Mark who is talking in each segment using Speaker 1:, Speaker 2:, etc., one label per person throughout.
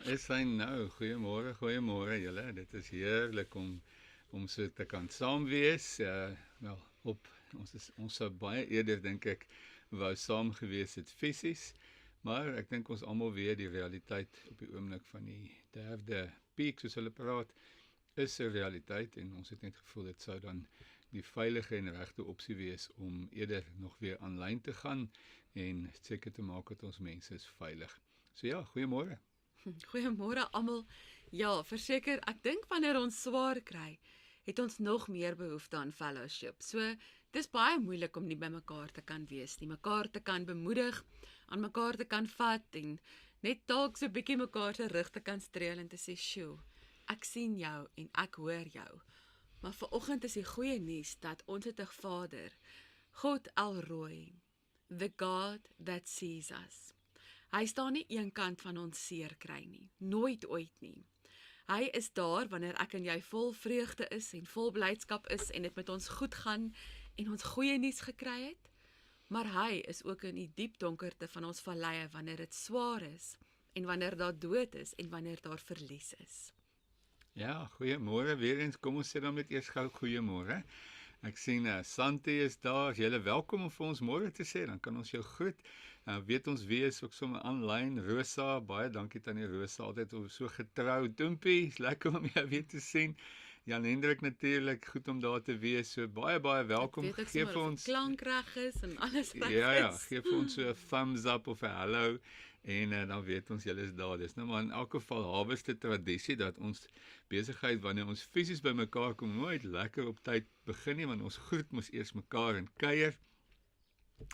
Speaker 1: is hy nou? Goeiemôre julle. Dit is heerlik om so te kan saam wees. Wel, ons sou baie eerder dink ek wou saam gewees het fisies, maar ek dink ons almal weet die realiteit op die oomblik van die derde piek soos hulle praat is 'n realiteit en ons het net gevoel dit sou dan die veilige en regte opsie wees om eerder nog weer aanlyn te gaan en seker te maak dat ons mense is veilig. So ja, goeiemôre.
Speaker 2: Goeiemôre almal. Ja, verseker, ek dink wanneer ons swaar kry, het ons nog meer behoefte aan fellowship. So, dis baie moeilik om nie by mekaar te kan wees nie, mekaar te kan bemoedig, aan mekaar te kan vat en net dalk so 'n bietjie mekaar se rug te kan streel en te sê, "Sjoe, ek sien jou en ek hoor jou." Maar vanoggend is die goeie nuus dat ons het 'n Vader, God El Roi, the God that sees us. Hy staan nie een kant van ons seer kry nie, nooit ooit nie. Hy is daar wanneer ek en jy vol vreugde is en vol blydskap is en dit met ons goed gaan en ons goeie nuus gekry het. Maar hy is ook in die diep donkerte van ons valleie wanneer dit swaar is en wanneer daar dood is en wanneer daar verlies is.
Speaker 1: Ja, goeiemôre weer eens. Kom ons sê dan net eers gou goeiemôre. Ek sien Santi is daar. As jy welkom om vir ons môre te sê, dan kan ons jou groet. Weet ons wie is ook sommer aanlyn. Rosa, baie dankie tannie Rosa, altyd so getrou. Dompie, is lekker om jou weer te sien. Jan Hendrik natuurlik, goed om daar te wees. So baie welkom.
Speaker 2: Gee vir ons klank reg is en alles reg is.
Speaker 1: Ja, gee vir ons so 'n thumbs up of 'n hallo en dan weet ons julle is daar. Dis nou maar in elk geval Harvester tradisie dat ons besigheid wanneer ons fisies bymekaar kom nooit lekker op tyd begin nie, want ons groet mos eers mekaar en kuier.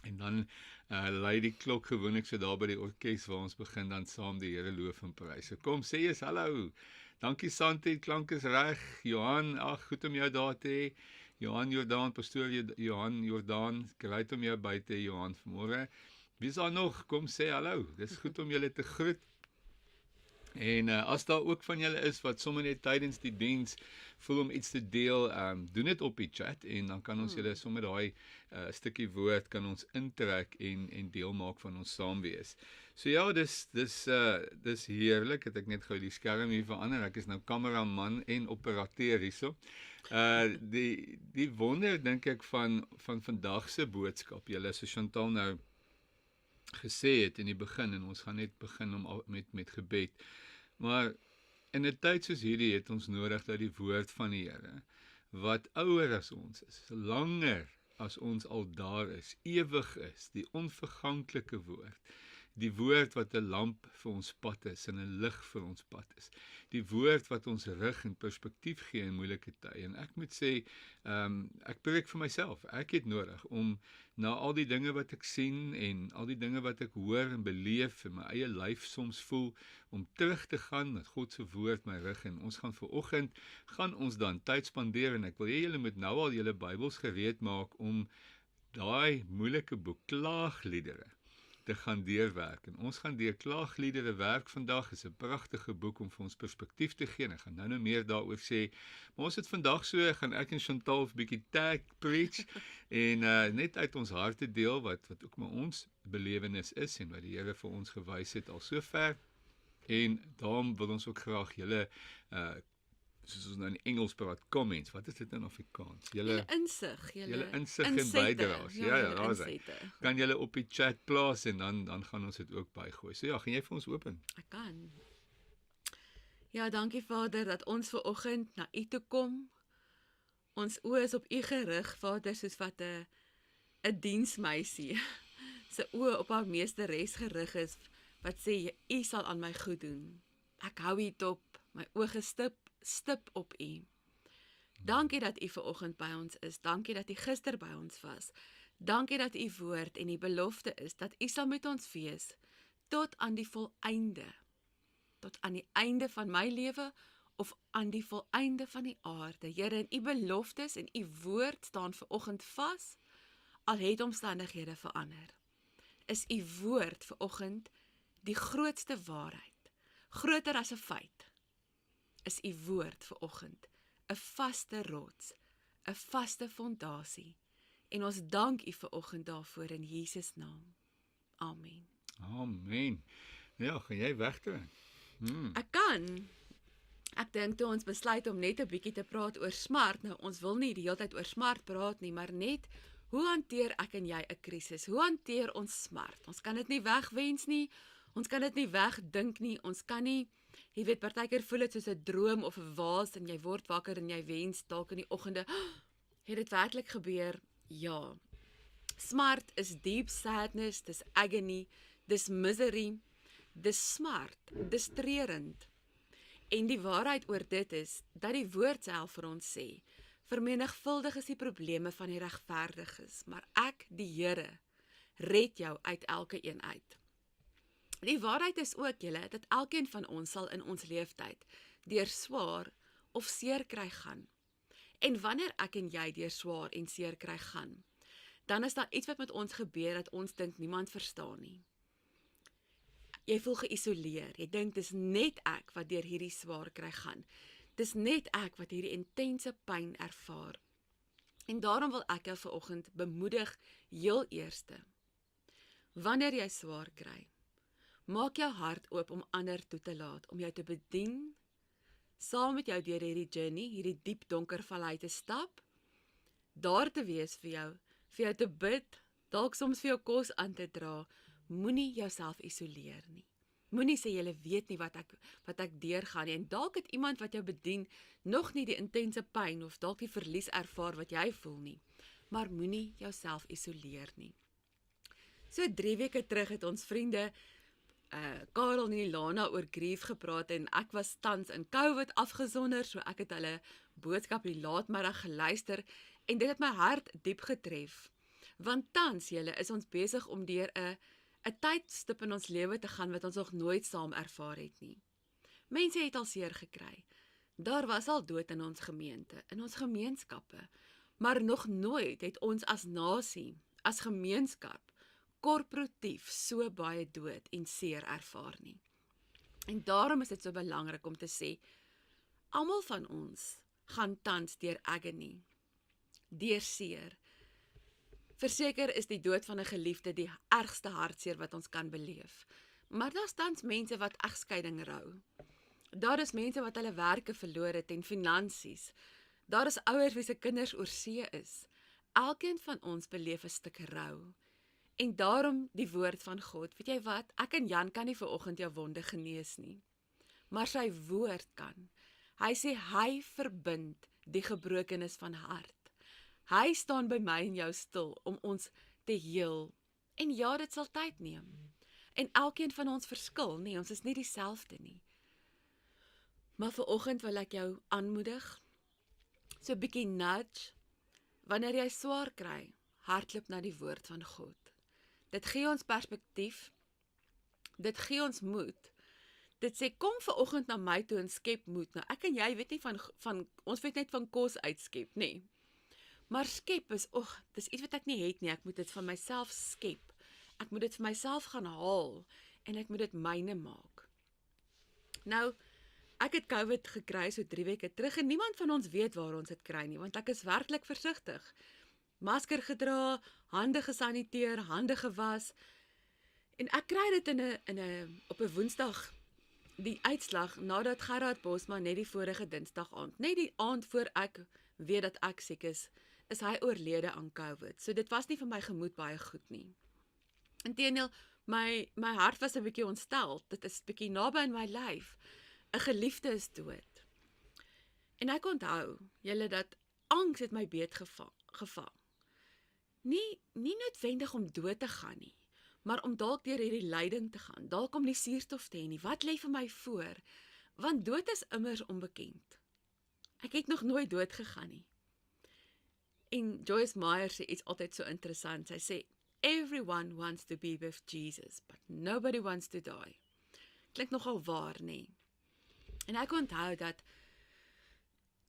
Speaker 1: En dan lei die klok gewoonlik so daar by die orkes waar ons begin dan saam die Here loof en prys. So kom sê eens hallo. Dankie Santi, klank is reg. Johan, ag goed om jou daar te hê. Johan Jordaan, pastoor Johan Jordaan, great om jou by te hê Johan vanmôre. Wie is daar nog? Kom sê hallo. Dis goed om julle te groet. En as daar ook van julle is wat sommer net tydens die diens voel om iets te deel, doen dit op die chat en dan kan ons julle sommer daai stukkie woord kan ons intrek en deel maak van ons saamwees. So ja, dis heerlik het ek net gou die skerm hier verander. Ek is nou kameraman en operateur hierso. Die wonder dink ek van vandag se boodskap. Julle so Chantal nou gesê het in die begin en ons gaan net begin om met gebed. Maar in 'n tyd soos hierdie het ons nodig dat die woord van die Here wat ouer as ons is, langer as ons al daar is, ewig is, die onverganklike woord, die woord wat 'n lamp vir ons pad is en 'n lig vir ons pad is, die woord wat ons rig en perspektief gee in moeilike tye. En ek moet sê, ek preek vir myself, ek het nodig om na al die dinge wat ek sien en al die dinge wat ek hoor en beleef in my eie lyf soms voel, om terug te gaan met God se woord my rig. En ons gaan vanoggend dan tyd spandeer en ek wil hê julle moet nou al julle Bybels gereed maak om daai moeilike boek Klaagliedere te gaan deurwerk. En ons gaan deur Klaagliedere werk vandag. Is 'n pragtige boek om vir ons perspektief te gee. Ek gaan nou meer daaroor sê. Maar ons het vandag gaan ek en Chantal 'n bietjie tag preach en net uit ons harte deel wat ook maar ons belewenis is en wat die Here vir ons gewys het al sover. En daarom wil ons ook graag julle soos ons nou in Engels praat, comments. Wat is dit in Afrikaans?
Speaker 2: Julle insig,
Speaker 1: julle insig en bydraes. Ja, daar is hy. Kan julle op die chat plaas en dan gaan ons dit ook bygooi. So ja, gaan jy vir ons open?
Speaker 2: Ek kan. Ja, dankie Vader dat ons ver oggend na U toe kom. Ons oë is op U gerig, Vader, soos wat 'n diensmeisie se oë op haar meesteres gerig is wat sê U sal aan my goed doen. Ek hou U dop, my oë stip op U. Dankie dat U ver oggend by ons is. Dankie dat U gister by ons was. Dankie dat U woord en die belofte is dat U sal met ons wees tot aan die volëinde. Tot aan die einde van my lewe of aan die volëinde van die aarde. Here, en U beloftes en U woord staan ver oggend vas, al het omstandighede verander. Is U woord ver oggend die grootste waarheid, groter as 'n feit. Is U woord ver oggend 'n vaste rots, 'n vaste fondasie. En ons dank U ver oggend daarvoor in Jesus naam. Amen.
Speaker 1: Amen. Ja, gaan jy wegtrek?
Speaker 2: Ek dink toe ons besluit om net 'n bietjie te praat oor smart. Nou ons wil nie die hele tyd oor smart praat nie, maar net hoe hanteer ek en jy 'n krisis? Hoe hanteer ons smart? Ons kan dit nie wegwens nie. Ons kan dit nie wegdink nie. Ons kan nie, jy weet, partykeer voel dit soos 'n droom of 'n waas en jy word wakker en jy wens dalk in die oggende, het dit werklik gebeur? Ja. Smart is deep sadness, dis agony, dis misery, dis smart, dis treurend. En die waarheid oor dit is, dat die woord self vir ons sê, vermenigvuldig is die probleme van die regverdiges, maar ek, die Here, red jou uit elke een uit. Die waarheid is ook, julle, dat elkeen van ons sal in ons leeftyd deur swaar of seer kry gaan. En wanneer ek en jy deur swaar en seer kry gaan, dan is daar iets wat met ons gebeur dat ons dink niemand verstaan nie. Jy voel geïsoleer, jy dink dis net ek wat deur hierdie swaar kry gaan. Dis net ek wat hierdie intense pyn ervaar. En daarom wil ek jou vanoggend bemoedig, heel eerste. Wanneer jy swaar kry, maak jou hart oop om ander toe te laat, om jou te bedien, saam met jou deur hierdie journey, hierdie diep donker vallei te stap, daar te wees vir jou te bid, dalk soms vir jou kos aan te dra. Moenie jouself isoleer nie. Moenie sê jy weet nie wat ek deurgaan nie. En dalk het iemand wat jou bedien nog nie die intense pyn of dalk die verlies ervaar wat jy voel nie. Maar moenie jouself isoleer nie. So 3 weke terug het ons vriende Karel en Ilana oor grief gepraat en ek was tans in COVID afgesonder, so ek het hulle boodskap die laatmiddag geluister en dit het my hart diep getref. Want tans, julle, is ons besig om deur 'n tydstip in ons lewe te gaan wat ons nog nooit saam ervaar het nie. Mense het al seer gekry. Daar was al dood in ons gemeente, in ons gemeenskappe, maar nog nooit het ons as nasie, as gemeenskap, korporatief so baie dood en seer ervaar nie. En daarom is dit so belangrik om te sê, almal van ons gaan tans deur agony, deur seer. Verseker is die dood van 'n geliefde die ergste hartseer wat ons kan beleef. Maar daar's tans mense wat egskeiding rou. Daar is mense wat hulle werke verloor het en finansies. Daar is ouers wie se kinders oor see is. Elkeen van ons beleef 'n stuk rou. En daarom die woord van God. Weet jy wat? Ek en Jan kan nie vanoggend jou wonde genees nie. Maar sy woord kan. Hy sê hy verbind die gebrokenis van hart. Hy staan by my en jou stil om ons te heel. En ja, dit sal tyd neem. En elkeen van ons verskil, nee, ons is nie dieselfde nie. Maar vanoggend wil ek jou aanmoedig, so 'n bietjie nudge, wanneer jy swaar kry, hardloop na die woord van God. Dit gee ons perspektief, dit gee ons moed. Dit sê, kom vanoggend na my toe en skep moed. Nou, ek en jy weet nie ons weet net van kos uitskep, nee. Maar skep is, dis iets wat ek nie het nie, ek moet dit van myself skep. Ek moet dit vir myself gaan haal, en ek moet dit myne maak. Nou, ek het COVID gekry so 3 weke terug, en niemand van ons weet waar ons dit kry nie, want ek is werklik versigtig. Masker gedra, hande gesaniteer, hande gewas, en ek kry dit op 'n Woensdag, die uitslag, nadat Gerard Bosman net die vorige Dinsdag aand, net die aand voor ek weet dat ek siek is hy oorlede aan COVID. So dit was nie vir my gemoed baie goed nie. Inteendeel, my hart was 'n bietjie ontstel. Dit is 'n bietjie naby in my lyf. 'n Geliefde is dood. En ek onthou, julle, dat angs het my beet gevang. Nie noodwendig om dood te gaan nie, maar om dalk deur hierdie lyding te gaan, dalk om nie suurstof te hê nie. Wat lê vir my voor? Want dood is immers onbekend. Ek het nog nooit dood gegaan nie. En Joyce Meyer sê iets altyd so interessant. Sy sê, everyone wants to be with Jesus, but nobody wants to die. Klink nogal waar, nee. En ek onthou dat,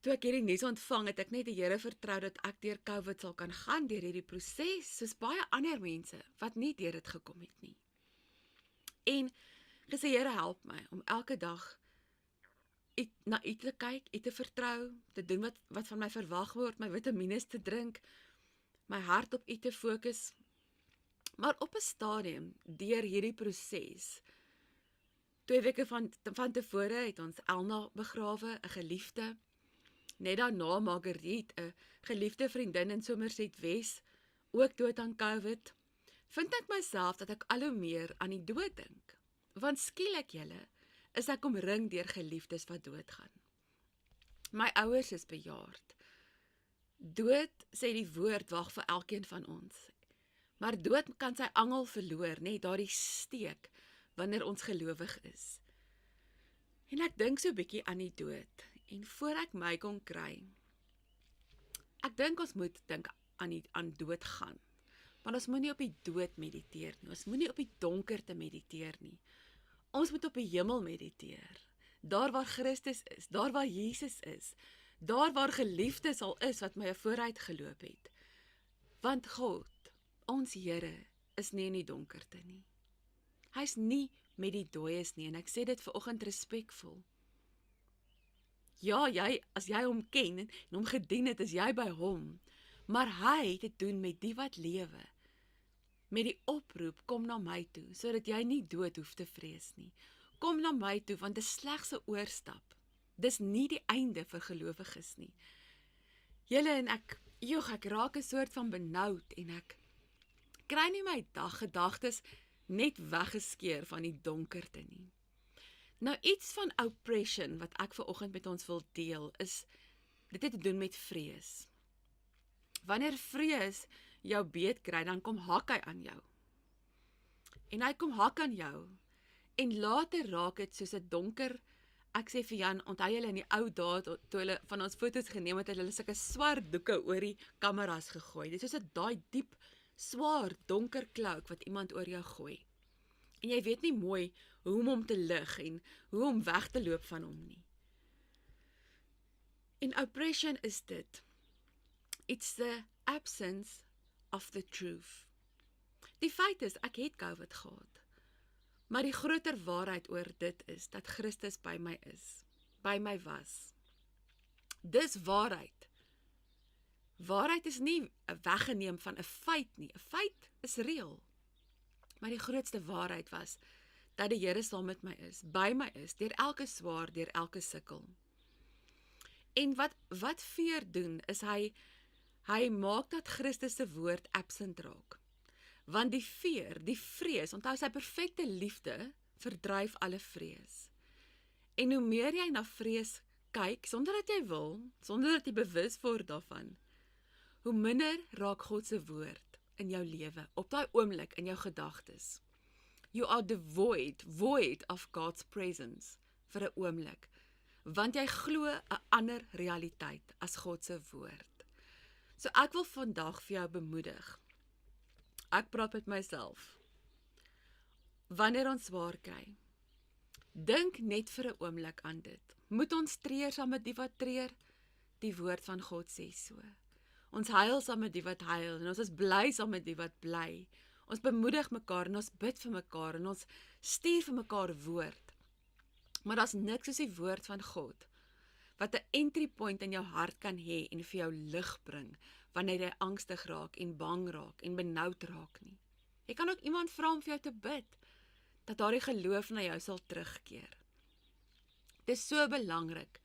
Speaker 2: toe ek hierdie nuus ontvang, het ek net die Here vertrou dat ek deur COVID sal kan gaan, deur hierdie proses, soos baie ander mense, wat nie deur dit gekom het nie. En, gesê, Here help my, om elke dag na U te kyk, U te vertrou, te doen wat van my verwag word, my vitamines te drink, my hart op U te fokus. Maar op 'n stadium, deur hierdie proses, 2 weke van tevore het ons Elna begrawe, 'n geliefde. Net daarna Marguerite, 'n geliefde vriendin in Somerset Wes, ook dood aan COVID. Vind ek myself dat ek al hoe meer aan die dood dink. Want skielik julle, is ek omring deur geliefdes wat doodgaan. My ouers is bejaard. Dood, sê die woord, wag vir elkeen van ons. Maar dood kan sy angel verloor, net daardie steek, wanneer ons gelowig is. En ek dink so bietjie aan die dood, en voor ek my kon kry, ek dink ons moet dink aan dood gaan. Maar ons moenie op die dood mediteer nie, ons moenie op die donkerte mediteer nie. Ons moet op die hemel mediteer, daar waar Christus is, daar waar Jesus is, daar waar geliefdes al is wat my vooruit geloop het. Want God, ons Here, is nie in die donkerte nie. Hy's nie met die dooies nie, en ek sê dit vanoggend respekvol. Ja, as jy hom ken en hom gedien het, is jy by hom, maar hy het te doen met die wat lewe. Met die oproep, kom na my toe, sodat jy nie dood hoef te vrees nie. Kom na my toe, want dit is slegs 'n oorstap. Dis nie die einde vir gelowiges nie. Julle en ek raak 'n soort van benoud, en ek kry nie my gedagtes net weggeskeer van die donkerte nie. Nou iets van oppression wat ek vanoggend met ons wil deel, is dit het te doen met vrees. Wanneer vrees jou beet kry, dan kom hak hy aan jou. En hy kom hak aan jou, en later raak dit soos 'n donker, ek sê vir Jan, onthou julle in die ou dae, toe hulle van ons foto's geneem het, hulle sulke swart doeke oor die kameras gegooi. Dit is soos 'n daai diep, swaar, donker cloak wat iemand oor jou gooi. En jy weet nie mooi hoe om hom te lig en hoe om weg te loop van hom nie. En oppression is dit. It's the absence of the truth. Die feit is, ek het COVID gehad. Maar die groter waarheid oor dit is, dat Christus by my is, by my was. Dis waarheid. Waarheid is nie weggeneem van 'n feit nie. 'n Feit is reël. Maar die grootste waarheid was, dat die Here saam met my is, by my is, deur elke swaar, deur elke sukkel. En wat Veer doen, is hy maak dat Christus se woord absent raak. Want die vrees, onthou sy perfekte liefde, verdryf alle vrees. En hoe meer jy na vrees kyk, sonder dat jy wil, sonder dat jy bewus word daarvan, hoe minder raak God se woord in jou lewe, op daai oomblik in jou gedagtes. You are void of God's presence vir 'n oomblik, want jy glo 'n ander realiteit as God se woord. So ek wil vandag vir jou bemoedig. Ek praat met myself. Wanneer ons swaar kry, dink net vir 'n oomblik aan dit. Moet ons treur saam met die wat treur? Die woord van God sê so. Ons huil saam met die wat huil, en ons is bly saam met die wat bly. Ons bemoedig mekaar, en ons bid vir mekaar, en ons stuur vir mekaar woord. Maar daar's niks soos die woord van God, wat 'n entry point in jou hart kan hê, en vir jou lig bring, wanneer jy angstig raak, en bang raak, en benoud raak nie. Jy kan ook iemand vra om vir jou te bid, dat daardie geloof na jou sal terugkeer. Dit is so belangrik,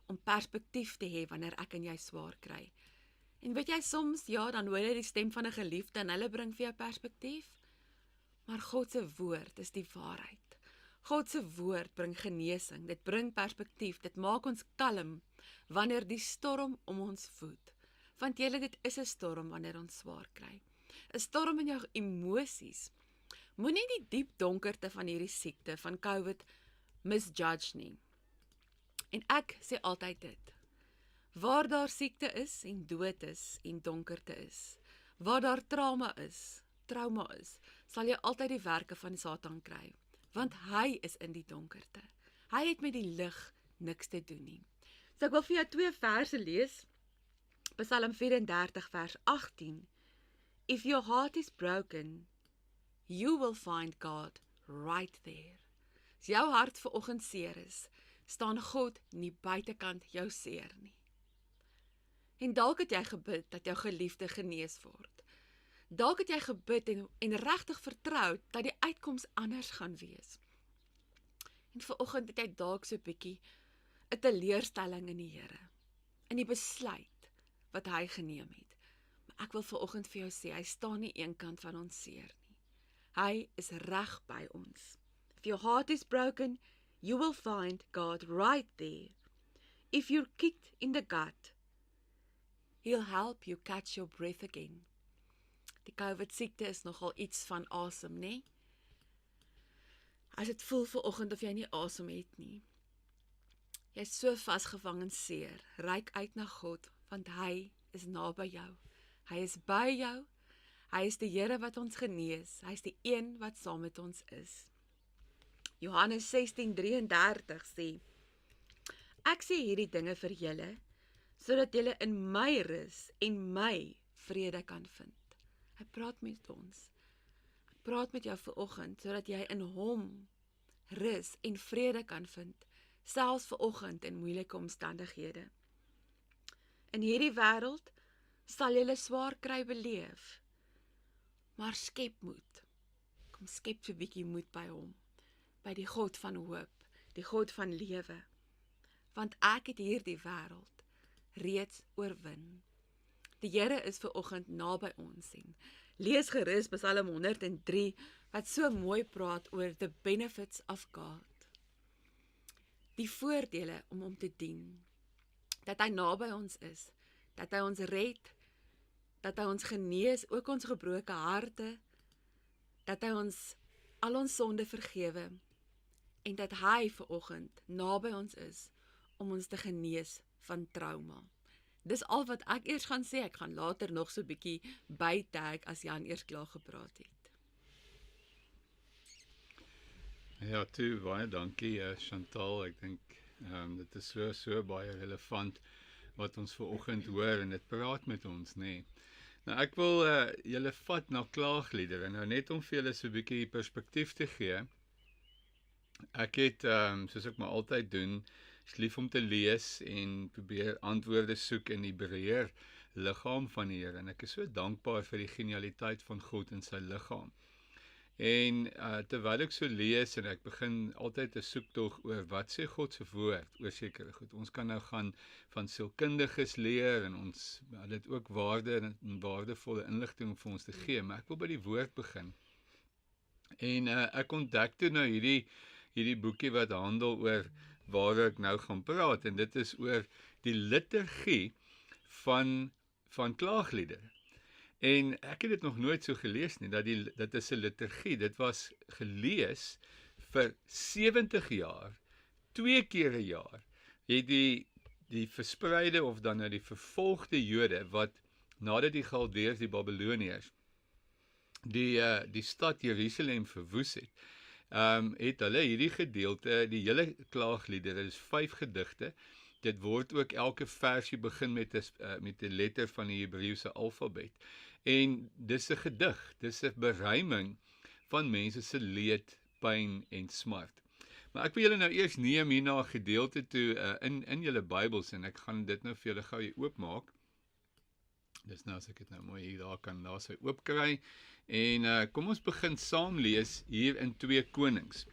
Speaker 2: om perspektief te hê, wanneer ek en jy swaar kry. En weet jy, soms, dan hoor jy die stem van 'n geliefde, en hulle bring vir jou perspektief, maar God se woord is die waarheid. God se woord bring genesing, dit bring perspektief, dit maak ons kalm, wanneer die storm om ons voed. Want julle, dit is 'n storm wanneer ons swaar kry. 'n Storm in jou emosies. Moenie die diep donkerte van hierdie siekte, van COVID, misjudge nie. En ek sê altyd dit. Waar daar siekte is, en dood is, en donkerte is, waar daar trauma is, sal jy altyd die werke van Satan kry, want hy is in die donkerte. Hy het met die lig niks te doen nie. So ek wil vir jou 2 verse lees, Psalm 34 vers 18. If your heart is broken, you will find God right there. As jou hart vanoggend seer is, staan God nie buitekant jou seer nie. En dalk het jy gebid dat jou geliefde genees word. Dalk het jy gebid en regtig vertrou dat die uitkoms anders gaan wees. En vanoggend het jy dalk so 'n bietjie 'n teleurstelling in die Here, in die besluit wat hy geneem het. Maar ek wil vanoggend vir jou sê, hy staan nie eenkant van ons seer nie. Hy is reg by ons. If your heart is broken, you will find God right there. If you're kicked in the gut, he'll help you catch your breath again. Die COVID-siekte is nogal iets van asem, né? As dit voel vanoggend of jy nie asem het nie. Jy is so vasgevang in seer. Reik uit na God, want hy is naby jou. Hy is by jou. Hy is die Here wat ons genees. Hy is die een wat saam met ons is. Johannes 16:33 sê: Ek sê hierdie dinge vir julle, sodat julle in my rus en my vrede kan vind. Hy praat met ons. Hy praat met jou vanoggend, sodat jy in hom rus en vrede kan vind, selfs vanoggend in moeilike omstandighede. In hierdie wêreld sal julle swaar kry beleef, maar skep moed. Kom skep so 'n bietjie moed by hom, by die God van hoop, die God van lewe. Want ek het hierdie wêreld reeds oorwin. Die Here is vanoggend naby ons en lees gerus Psalm 103 wat so mooi praat oor the benefits of God. Die voordele om hom te dien. Dat hy naby ons is, dat hy ons red, dat hy ons genees, ook ons gebroke harte, dat hy ons al ons sonde vergewe en dat hy vanoggend naby ons is om ons te genees van trauma. Dis al wat ek eers gaan sê, ek gaan later nog so 'n bietjie bytag as Jan eers klaar gepraat het.
Speaker 1: Ja, toe, baie dankie Chantal, ek dink dit is so baie relevant wat ons vanoggend hoor en dit praat met ons, nê. Nou ek wil julle vat na klaagliedere, nou net om vir julle so 'n bietjie perspektief te gee. Ek het, soos ek maar altyd doen, is lief om te lees en probeer antwoorde soek in die breër liggaam van die Here en ek is so dankbaar vir die genialiteit van God in sy liggaam. En terwyl ek so lees en ek begin altyd 'n soektog oor wat sê God se woord oor sekere goed. Ons kan nou gaan van sielkundiges leer en ons het ook waarde en waardevolle inligting vir ons te gee, maar ek wil by die woord begin. En ek ontdek toe nou hierdie boekie wat handel oor waar ek nou gaan praat en dit is oor die liturgie van klaagliedere. En ek het dit nog nooit so gelees nie, dit is 'n liturgie, dit was gelees vir 70 jaar, 2 keer 'n jaar, het die verspreide of dan nou die vervolgde Jode, wat nadat die Galdeërs, die Babiloniërs, die stad Jerusalem verwoes het, het hulle hierdie gedeelte, die hele klaagliedere, dis 5 gedigte, dit word ook elke versie begin met 'n letter van die Hebreëse alfabet. En dis 'n gedig, dis 'n beruiming van mense se leed, pyn en smart. Maar ek wil julle nou eers neem hier na 'n gedeelte toe in julle Bybels en ek gaan dit nou vir julle gou hier oopmaak. Dis nou as ek dit nou mooi hier daar sy oop kry. En kom ons begin saam lees hier in 2 Konings.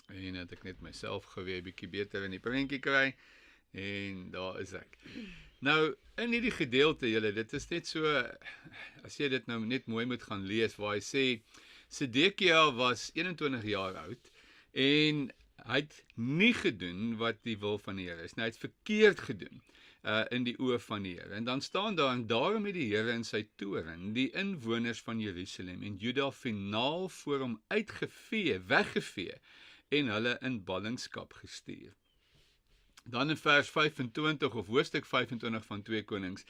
Speaker 1: En dat ek net myself geweer 'n bietjie beter in die prentjie kry. En daar is ek. Nou, in hierdie gedeelte, julle, dit is net so, as jy dit nou net mooi moet gaan lees, waar hy sê, Sedekia was 21 jaar oud, en hy het nie gedoen wat die wil van die Here is, hy het verkeerd gedoen, in die oë van die Here. En dan staan daar, en daarom het die Here in sy toorn, die inwoners van Jerusalem en Juda finaal voor hom weggevee, en hulle in ballingskap gestuur. Dan in vers 25 of hoofstuk 25 van 2 Konings,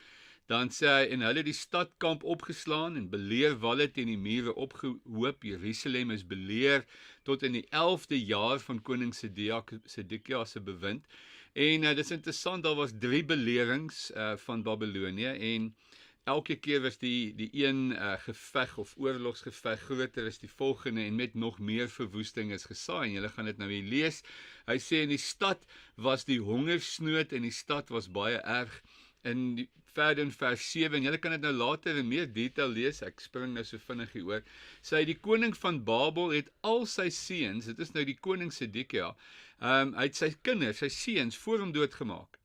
Speaker 1: dan sê hy, en hulle die stadkamp opgeslaan en beleerwalle teen die mure opgehoop, Jerusalem is beleer tot in die 11de jaar van koning Sedekia se bewind. En dit is interessant, daar was 3 belerings van Babylonië en elke keer was die een geveg of oorlogsgeveg groter as die volgende en met nog meer verwoesting is gesaai. En julle gaan dit nou hier lees. Hy sê in die stad was die hongersnood en die stad was baie erg. In verder in vers 7, en julle kan dit nou later in meer detail lees, ek spring nou so vinnig hieroor, sê die koning van Babel het al sy seuns, dit is nou die koning Sedekia, hy het sy kinders, sy seuns voor hom doodgemaak.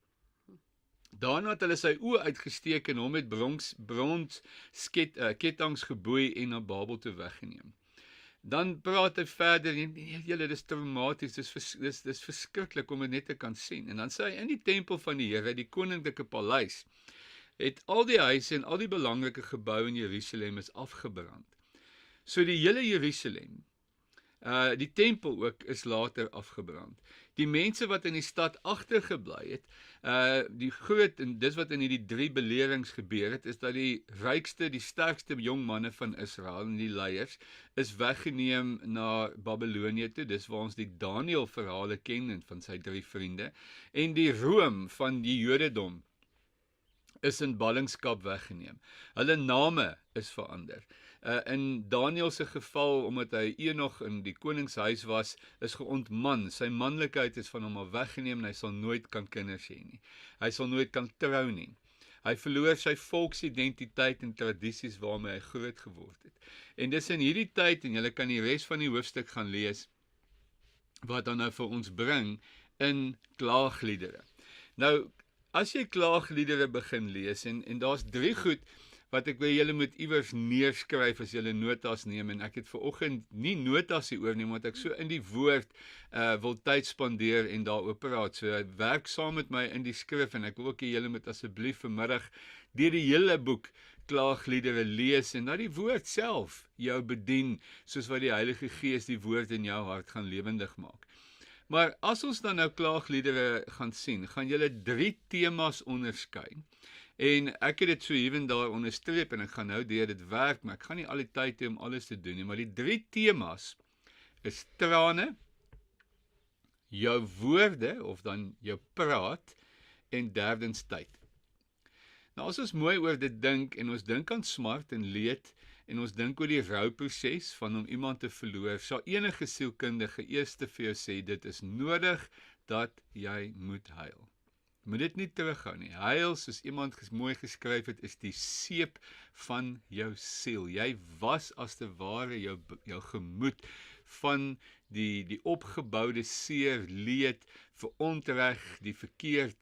Speaker 1: Daarna het hulle sy oë uitgesteek en hom met brons ketTINGs geboei en na Babel toe weggeneem. Dan praat hy verder, julle, dis traumaties, dis verskriklik om dit net te kan sien. En dan sê hy, in die tempel van die Here, die koninklike paleis, het al die huise en al die belangrike geboue in Jerusalem is afgebrand. So die hele Jerusalem, die tempel ook, is later afgebrand. Die mense wat in die stad agtergebly het, en dis wat in hierdie 3 belerings gebeur het, is dat die rykste, die sterkste jong manne van Israel en die leiers, is weggeneem na Babylonië toe, dis waar ons die Daniël verhale ken, en van sy 3 vriende, en die roem van die Jodendom is in ballingskap weggeneem. Hulle name is verander. In Daniël se geval, omdat hy Enoch in die koningshuis was, is geontman. Sy manlikheid is van hom af weggeneem en hy sal nooit kan kinders hê nie. Hy sal nooit kan trou nie. Hy verloor sy volksidentiteit en tradisies waarmee hy groot geword het. En dis in hierdie tyd, en julle kan die res van die hoofstuk gaan lees, wat dan nou vir ons bring in klaagliedere. Nou, as jy klaagliedere begin lees, en daar's 3 goed wat ek wil julle moet iewers neerskryf as julle notas neem, en ek het vanoggend nie notas hieroor nie, want ek so in die woord wil tyd spandeer en daaroor praat, so werk saam met my in die skrif, en ek wil ook julle moet asseblief vanmiddag deur die hele boek klaagliedere lees, en dat die woord self jou bedien, soos wat die Heilige Gees die woord in jou hart gaan lewendig maak. Maar as ons dan nou klaagliedere gaan sien, gaan julle 3 temas onderskei. En ek het dit so hier en daar onderstreep, en ek gaan nou deur dit werk, maar ek gaan nie al die tyd hê om alles te doen nie, maar die 3 temas is trane, jou woorde, of dan jou praat, en derdens tyd. Nou as ons mooi oor dit dink, en ons dink aan smart en leed, en ons dink oor die rouproses van om iemand te verloor, sal enige sielkundige eers vir jou sê, dit is nodig dat jy moet huil. Moet dit nie terughou nie. Huil, soos iemand mooi geskryf het, is die seep van jou siel. Jy was as te ware jou gemoed van die opgeboude seer, leed, verontreg, die verkeerd,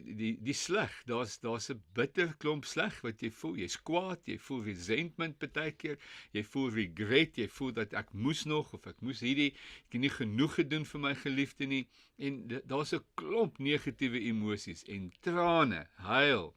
Speaker 1: die sleg. Daar's 'n bitter klomp sleg wat jy voel. Jy's kwaad, jy voel resentment partykeer, jy voel regret, jy voel dat ek moes nog, of ek moes hierdie, ek het nie genoeg gedoen vir my geliefde nie, en daar's 'n klomp negatiewe emosies, en trane, huil,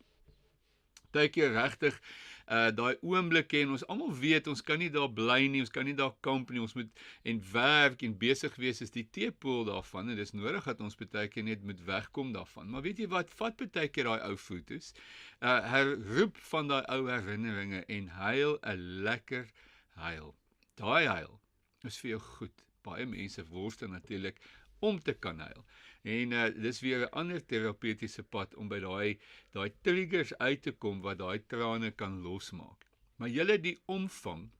Speaker 1: partykeer regtig, daai oomblikke, en ons almal weet, ons kan nie daar bly nie, ons kan nie daar kamp nie, ons moet en werk en besig wees is die teepool daarvan, en dis nodig dat ons partykeer net moet wegkom daarvan. Maar weet jy wat, vat partykeer daai ou foto's, herroep van daai ou herinneringe en huil 'n lekker huil. Daai huil is vir jou goed. Baie mense worstel natuurlik om te kan huil. En dis weer 'n ander terapeutiese pad om by daai triggers uit te kom wat daai trane kan losmaak. Maar julle, die omvang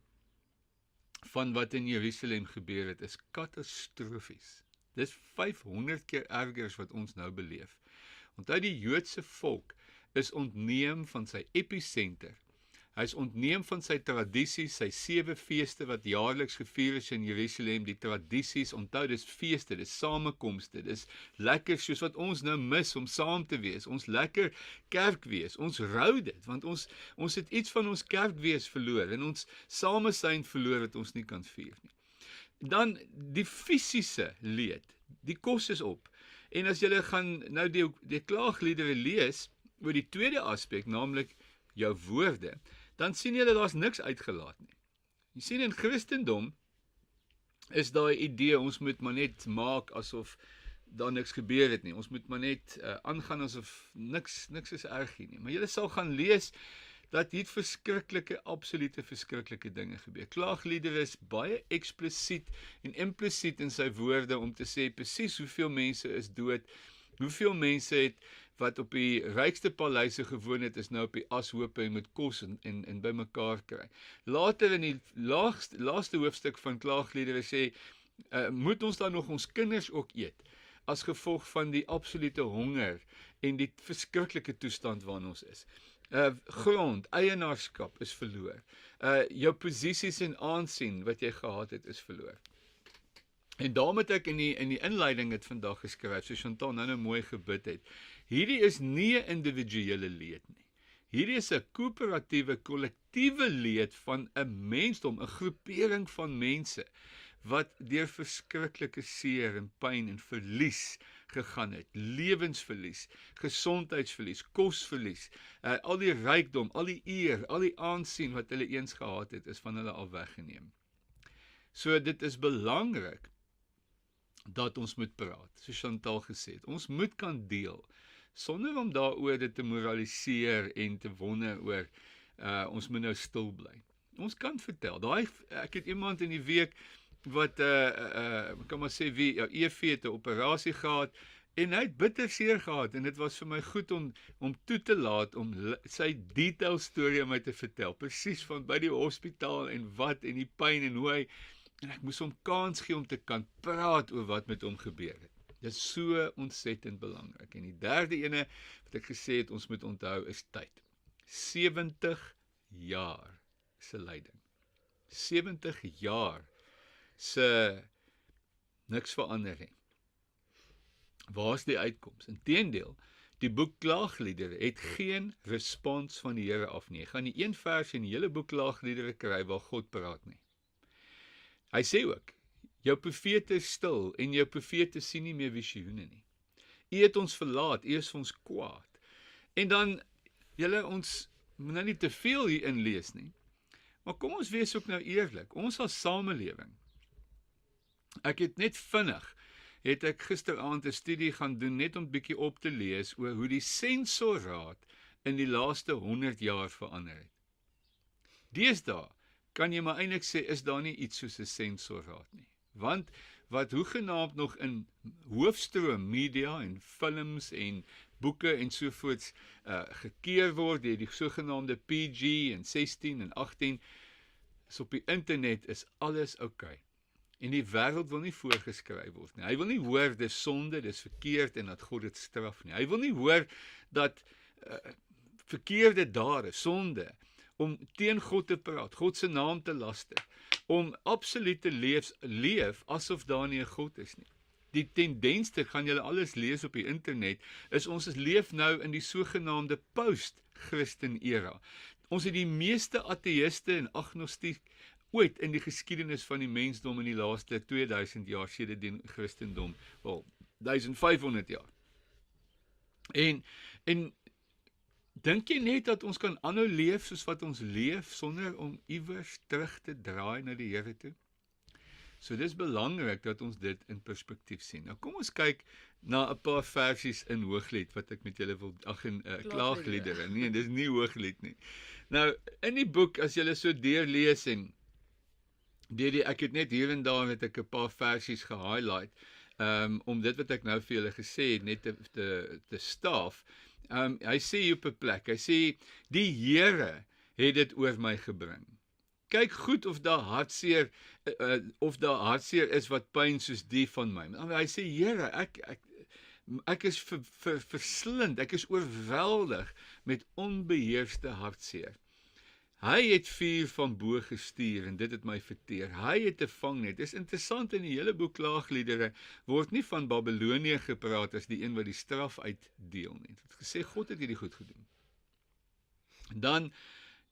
Speaker 1: van wat in Jerusalem gebeur het, is katastrofies. Dis 500 keer erger as wat ons nou beleef. Onthou, die Joodse volk is ontneem van sy episenter. Hy is ontneem van sy tradisies, sy 7 feeste wat jaarliks gevier is in Jerusalem, die tradisies, onthou, dis feeste, dis samekomste, dis lekker soos wat ons nou mis om saam te wees, ons lekker kerk wees, ons rou dit, want ons het iets van ons kerk wees verloor, en ons samesyn verloor wat ons nie kan vier nie. Dan die fisiese leed, die kos is op, en as julle gaan nou die klaagliedere lees, oor die tweede aspek, naamlik jou woorde, dan sien julle daar's niks uitgelaat nie. Jy sien, in Christendom is daai idee, ons moet maar net maak asof daar niks gebeur het nie. Ons moet maar net aangaan asof niks is erg nie. Maar julle sal gaan lees dat hier absolute verskriklike dinge gebeur. Klaagliedere is baie eksplisiet en implisiet in sy woorde om te sê presies hoeveel mense is dood, hoeveel mense het wat op die rykste paleise gewoon het, is nou op die ashope en met kos en by mekaar kry. Later in die laaste hoofstuk van klaagliedere sê, moet ons dan nog ons kinders ook eet? as gevolg van die absolute honger en die verskriklike toestand waarin ons is. Grond, eienaarskap is verloor. Jou posisies en aansien wat jy gehad het is verloor. En daarom het ek in die inleiding het vandag geskryf, so Chantal nou mooi gebid het. Hierdie is nie 'n individuele leed nie. Hierdie is 'n koöperatiewe, kollektiewe leed van 'n mensdom, 'n groepering van mense wat deur verskriklike seer en pyn en verlies gegaan het. Lewensverlies, gesondheidsverlies, kosverlies, al die rykdom, al die eer, al die aansien wat hulle eens gehad het, is van hulle al weggeneem. So dit is belangrik dat ons moet praat, soos Chantal gesê het. Ons moet kan deel, sonder om daaroor dit te moraliseer en te wonder oor, ons moet nou stil bly. Ons kan vertel, ek het iemand in die week wat, kan maar sê wie, EV het 'n operasie gehad, en hy het bitter seer gehad, en dit was vir my goed om toe te laat, om sy detail storie aan my te vertel, presies van by die hospitaal, en die pyn, en hoe hy, en ek moes hom kans gee om te kan praat oor wat met hom gebeur het. Dit is so ontsettend belangrik. En die derde ene, wat ek gesê het, ons moet onthou, is tyd. 70 jaar se lyding. 70 jaar se niks verander nie. Waar is die uitkoms? Inteendeel, die boek Klaagliedere het geen respons van die Here af nie. Jy gaan nie een vers in die hele boek Klaagliedere kry waar God praat nie. Hy sê ook, jou profete is stil en jou profete sien nie meer visioene nie. U het ons verlaat, u is vir ons kwaad. En dan, ons moet nou nie te veel hierin lees nie, maar kom ons wees ook nou eerlik, ons as samelewing, ek het net vinnig, het ek gisteraand 'n studie gaan doen, net om bietjie op te lees oor hoe die sensorraad in die laaste 100 jaar verander het. Deesdae kan jy maar eintlik sê, is daar nie iets soos 'n sensorraad nie. Want wat hoegenaamd nog in hoofstroom media en films en boeke en sovoorts gekeer word deur die sogenaamde PG en 16 en 18, is op die internet is alles oukei. En die wêreld wil nie voorgeskryf word nie. Hy wil nie hoor dis sonde, dis verkeerd en dat God dit straf nie. Hy wil nie hoor dat verkeerde dade, sonde, om teen God te praat, God se naam te laster, om absoluut te leef asof daar nie 'n God is nie. Die tendens, dit gaan julle alles lees op die internet, is ons leef nou in die sogenaamde post-Christen era. Ons het die meeste ateïste en agnostiek ooit in die geskiedenis van die mensdom in die laaste 2000 jaar sedert die Christendom, 1500 jaar. En dink jy net dat ons kan aanhou leef soos wat ons leef, sonder om iewers terug te draai na die Here toe? So dis belangrik dat ons dit in perspektief sien. Nou kom ons kyk na 'n paar versies in Hooglied, wat ek met julle wil, Klaagliedere, nee, dis nie Hooglied nie. Nou, in die boek, as julle so deurlees en ek het net hier en daar het ek 'n paar versies gehighlight, om dit wat ek nou vir julle gesê het, net te staaf. Hy sê hier op 'n plek, hy sê, die Here het dit oor my gebring. Kyk goed of daar hartseer is wat pyn soos die van my. Hy sê, Here, ek is verslind, ek is oorweldig met onbeheerste hartseer. Hy het vuur van bo gestuur en dit het my verteer. Hy het 'n vangnet. Dit is interessant, in die hele boek Klaagliedere word nie van Babylonië gepraat as die een wat die straf uitdeel nie. Het gesê, God het hierdie goed gedoen. Dan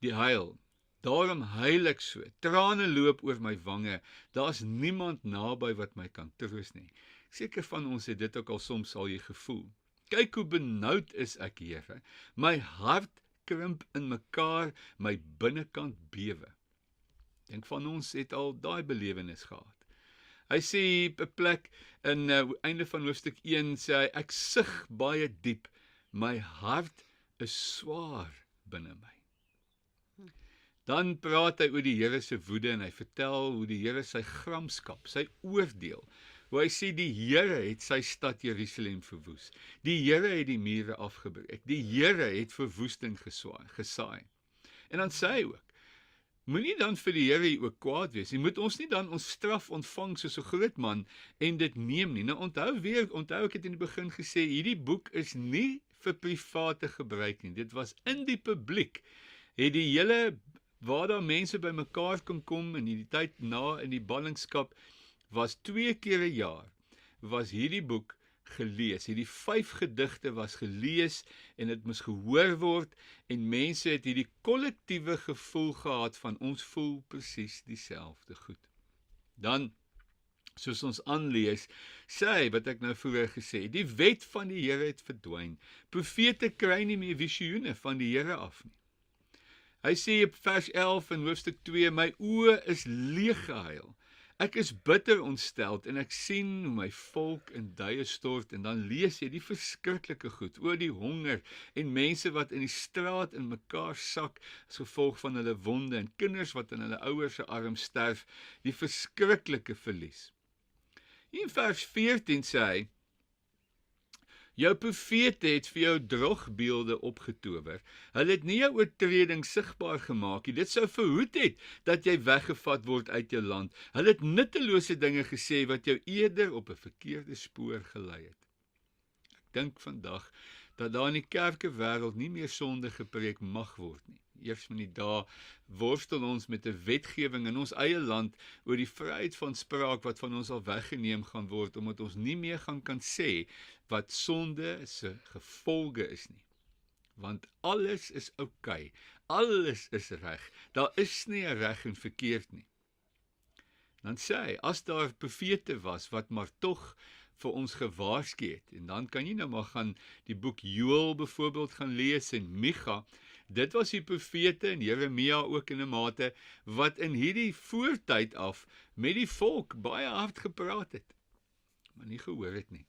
Speaker 1: die huil. Daarom huil ek so. Trane loop oor my wange. Daar's niemand naby wat my kan troos nie. Seker van ons het dit ook al soms al jy gevoel. Kyk hoe benoud is ek, Here. My hart krimp in mekaar, my binnekant bewe. Dink van ons het al daai belewenis gehad. Hy sê op 'n plek in einde van hoofstuk 1 sê hy, ek sug baie diep, my hart is swaar binne my. Dan praat hy oor die Here se woede en hy vertel hoe die Here sy gramskap, sy oordeel, hoe hy sê die Here het sy stad Jerusalem verwoes. Die Here het die mure afgebreek. Die Here het verwoesting gesaai. En dan sê hy ook, Moenie dan vir die Here ook kwaad wees. Jy moet ons nie dan ons straf ontvang soos 'n groot man en dit neem nie. Nou onthou ek het in die begin gesê, hierdie boek is nie vir private gebruik nie. Dit was in die publiek. Het die hele, waar daar mense bymekaar kon kom in die tyd na in die ballingskap, was 2 keer 'n jaar, was hierdie boek gelees. Hierdie 5 gedigte was gelees en dit moes gehoor word en mense het hierdie kollektiewe gevoel gehad van ons voel presies dieselfde goed. Dan, soos ons aanlees, sê hy wat ek nou vroeër gesê het, die wet van die Here het verdwyn. Profete kry nie meer visioene van die Here af nie. Hy sê op vers 11 in hoofstuk 2, my oë is leeg gehuil. Ek is bitter ontsteld en ek sien hoe my volk in duie stort en dan lees jy die verskriklike goed oor die honger en mense wat in die straat in mekaar sak as gevolg van hulle wonde en kinders wat in hulle ouers se arms sterf, die verskriklike verlies. Hier in vers 14 sê hy, jou profete het vir jou drogbeelde opgetower. Hulle het nie jou oortreding sigbaar gemaak nie. Dit sou verhoed het dat jy weggevat word uit jou land. Hulle het nuttelose dinge gesê wat jou eerder op 'n verkeerde spoor gelei het. Ek dink vandag dat daar in die kerkewêreld nie meer sonde gepreek mag word nie. Eers van die dae worstel ons met 'n wetgewing in ons eie land oor die vryheid van spraak wat van ons al weggeneem gaan word, omdat ons nie meer kan sê wat sonde se gevolge is nie. Want alles is oukei, alles is reg, daar is nie 'n reg en verkeerd nie. Dan sê hy, as daar profete was wat maar tog vir ons gewaarsku het, en dan kan jy nou maar gaan die boek Joël byvoorbeeld gaan lees en Micha, dit was die profete en Jeremia ook in 'n mate, wat in hierdie voortyd af met die volk baie hard gepraat het, maar nie gehoor het nie.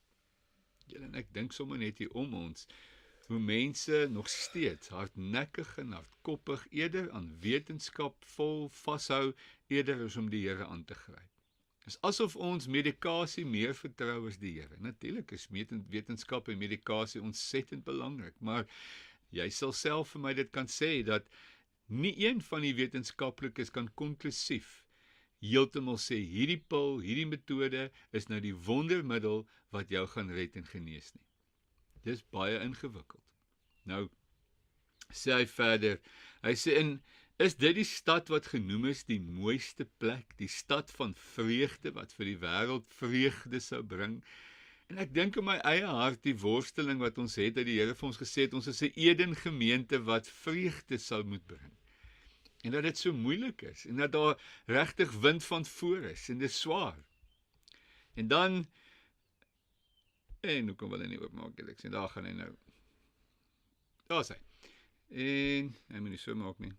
Speaker 1: Julle en ek dink sommer net hier om ons, hoe mense nog steeds hardnekkig en hardkoppig eerder aan wetenskap vol vashou, eerder as om die Here aan te gryp. Dit is asof ons medikasie meer vertrou as die Here. Natuurlik is wetenskap en medikasie ontsettend belangrik, maar jy sal self vir my dit kan sê, dat nie een van die wetenskaplikes kan konklusief heeltemal sê, hierdie pil, hierdie metode is nou die wondermiddel wat jou gaan red en genees nie. Dis baie ingewikkeld. Nou, sê hy verder, hy sê, is dit die stad wat genoem is die mooiste plek, die stad van vreugde wat vir die wêreld vreugde sou bring? En ek dink in my eie hart die worsteling wat ons het, dat die Here vir ons gesê het, ons is 'n Eden gemeente wat vreugde sou moet bring. En dat dit so moeilik is, en dat daar regtig wind van voor is, en dit is swaar. En dan, en hoe kom hulle nie oopmaak, ek sê, daar gaan hy nou, daar is hy, en, hy moet nie so maak nie,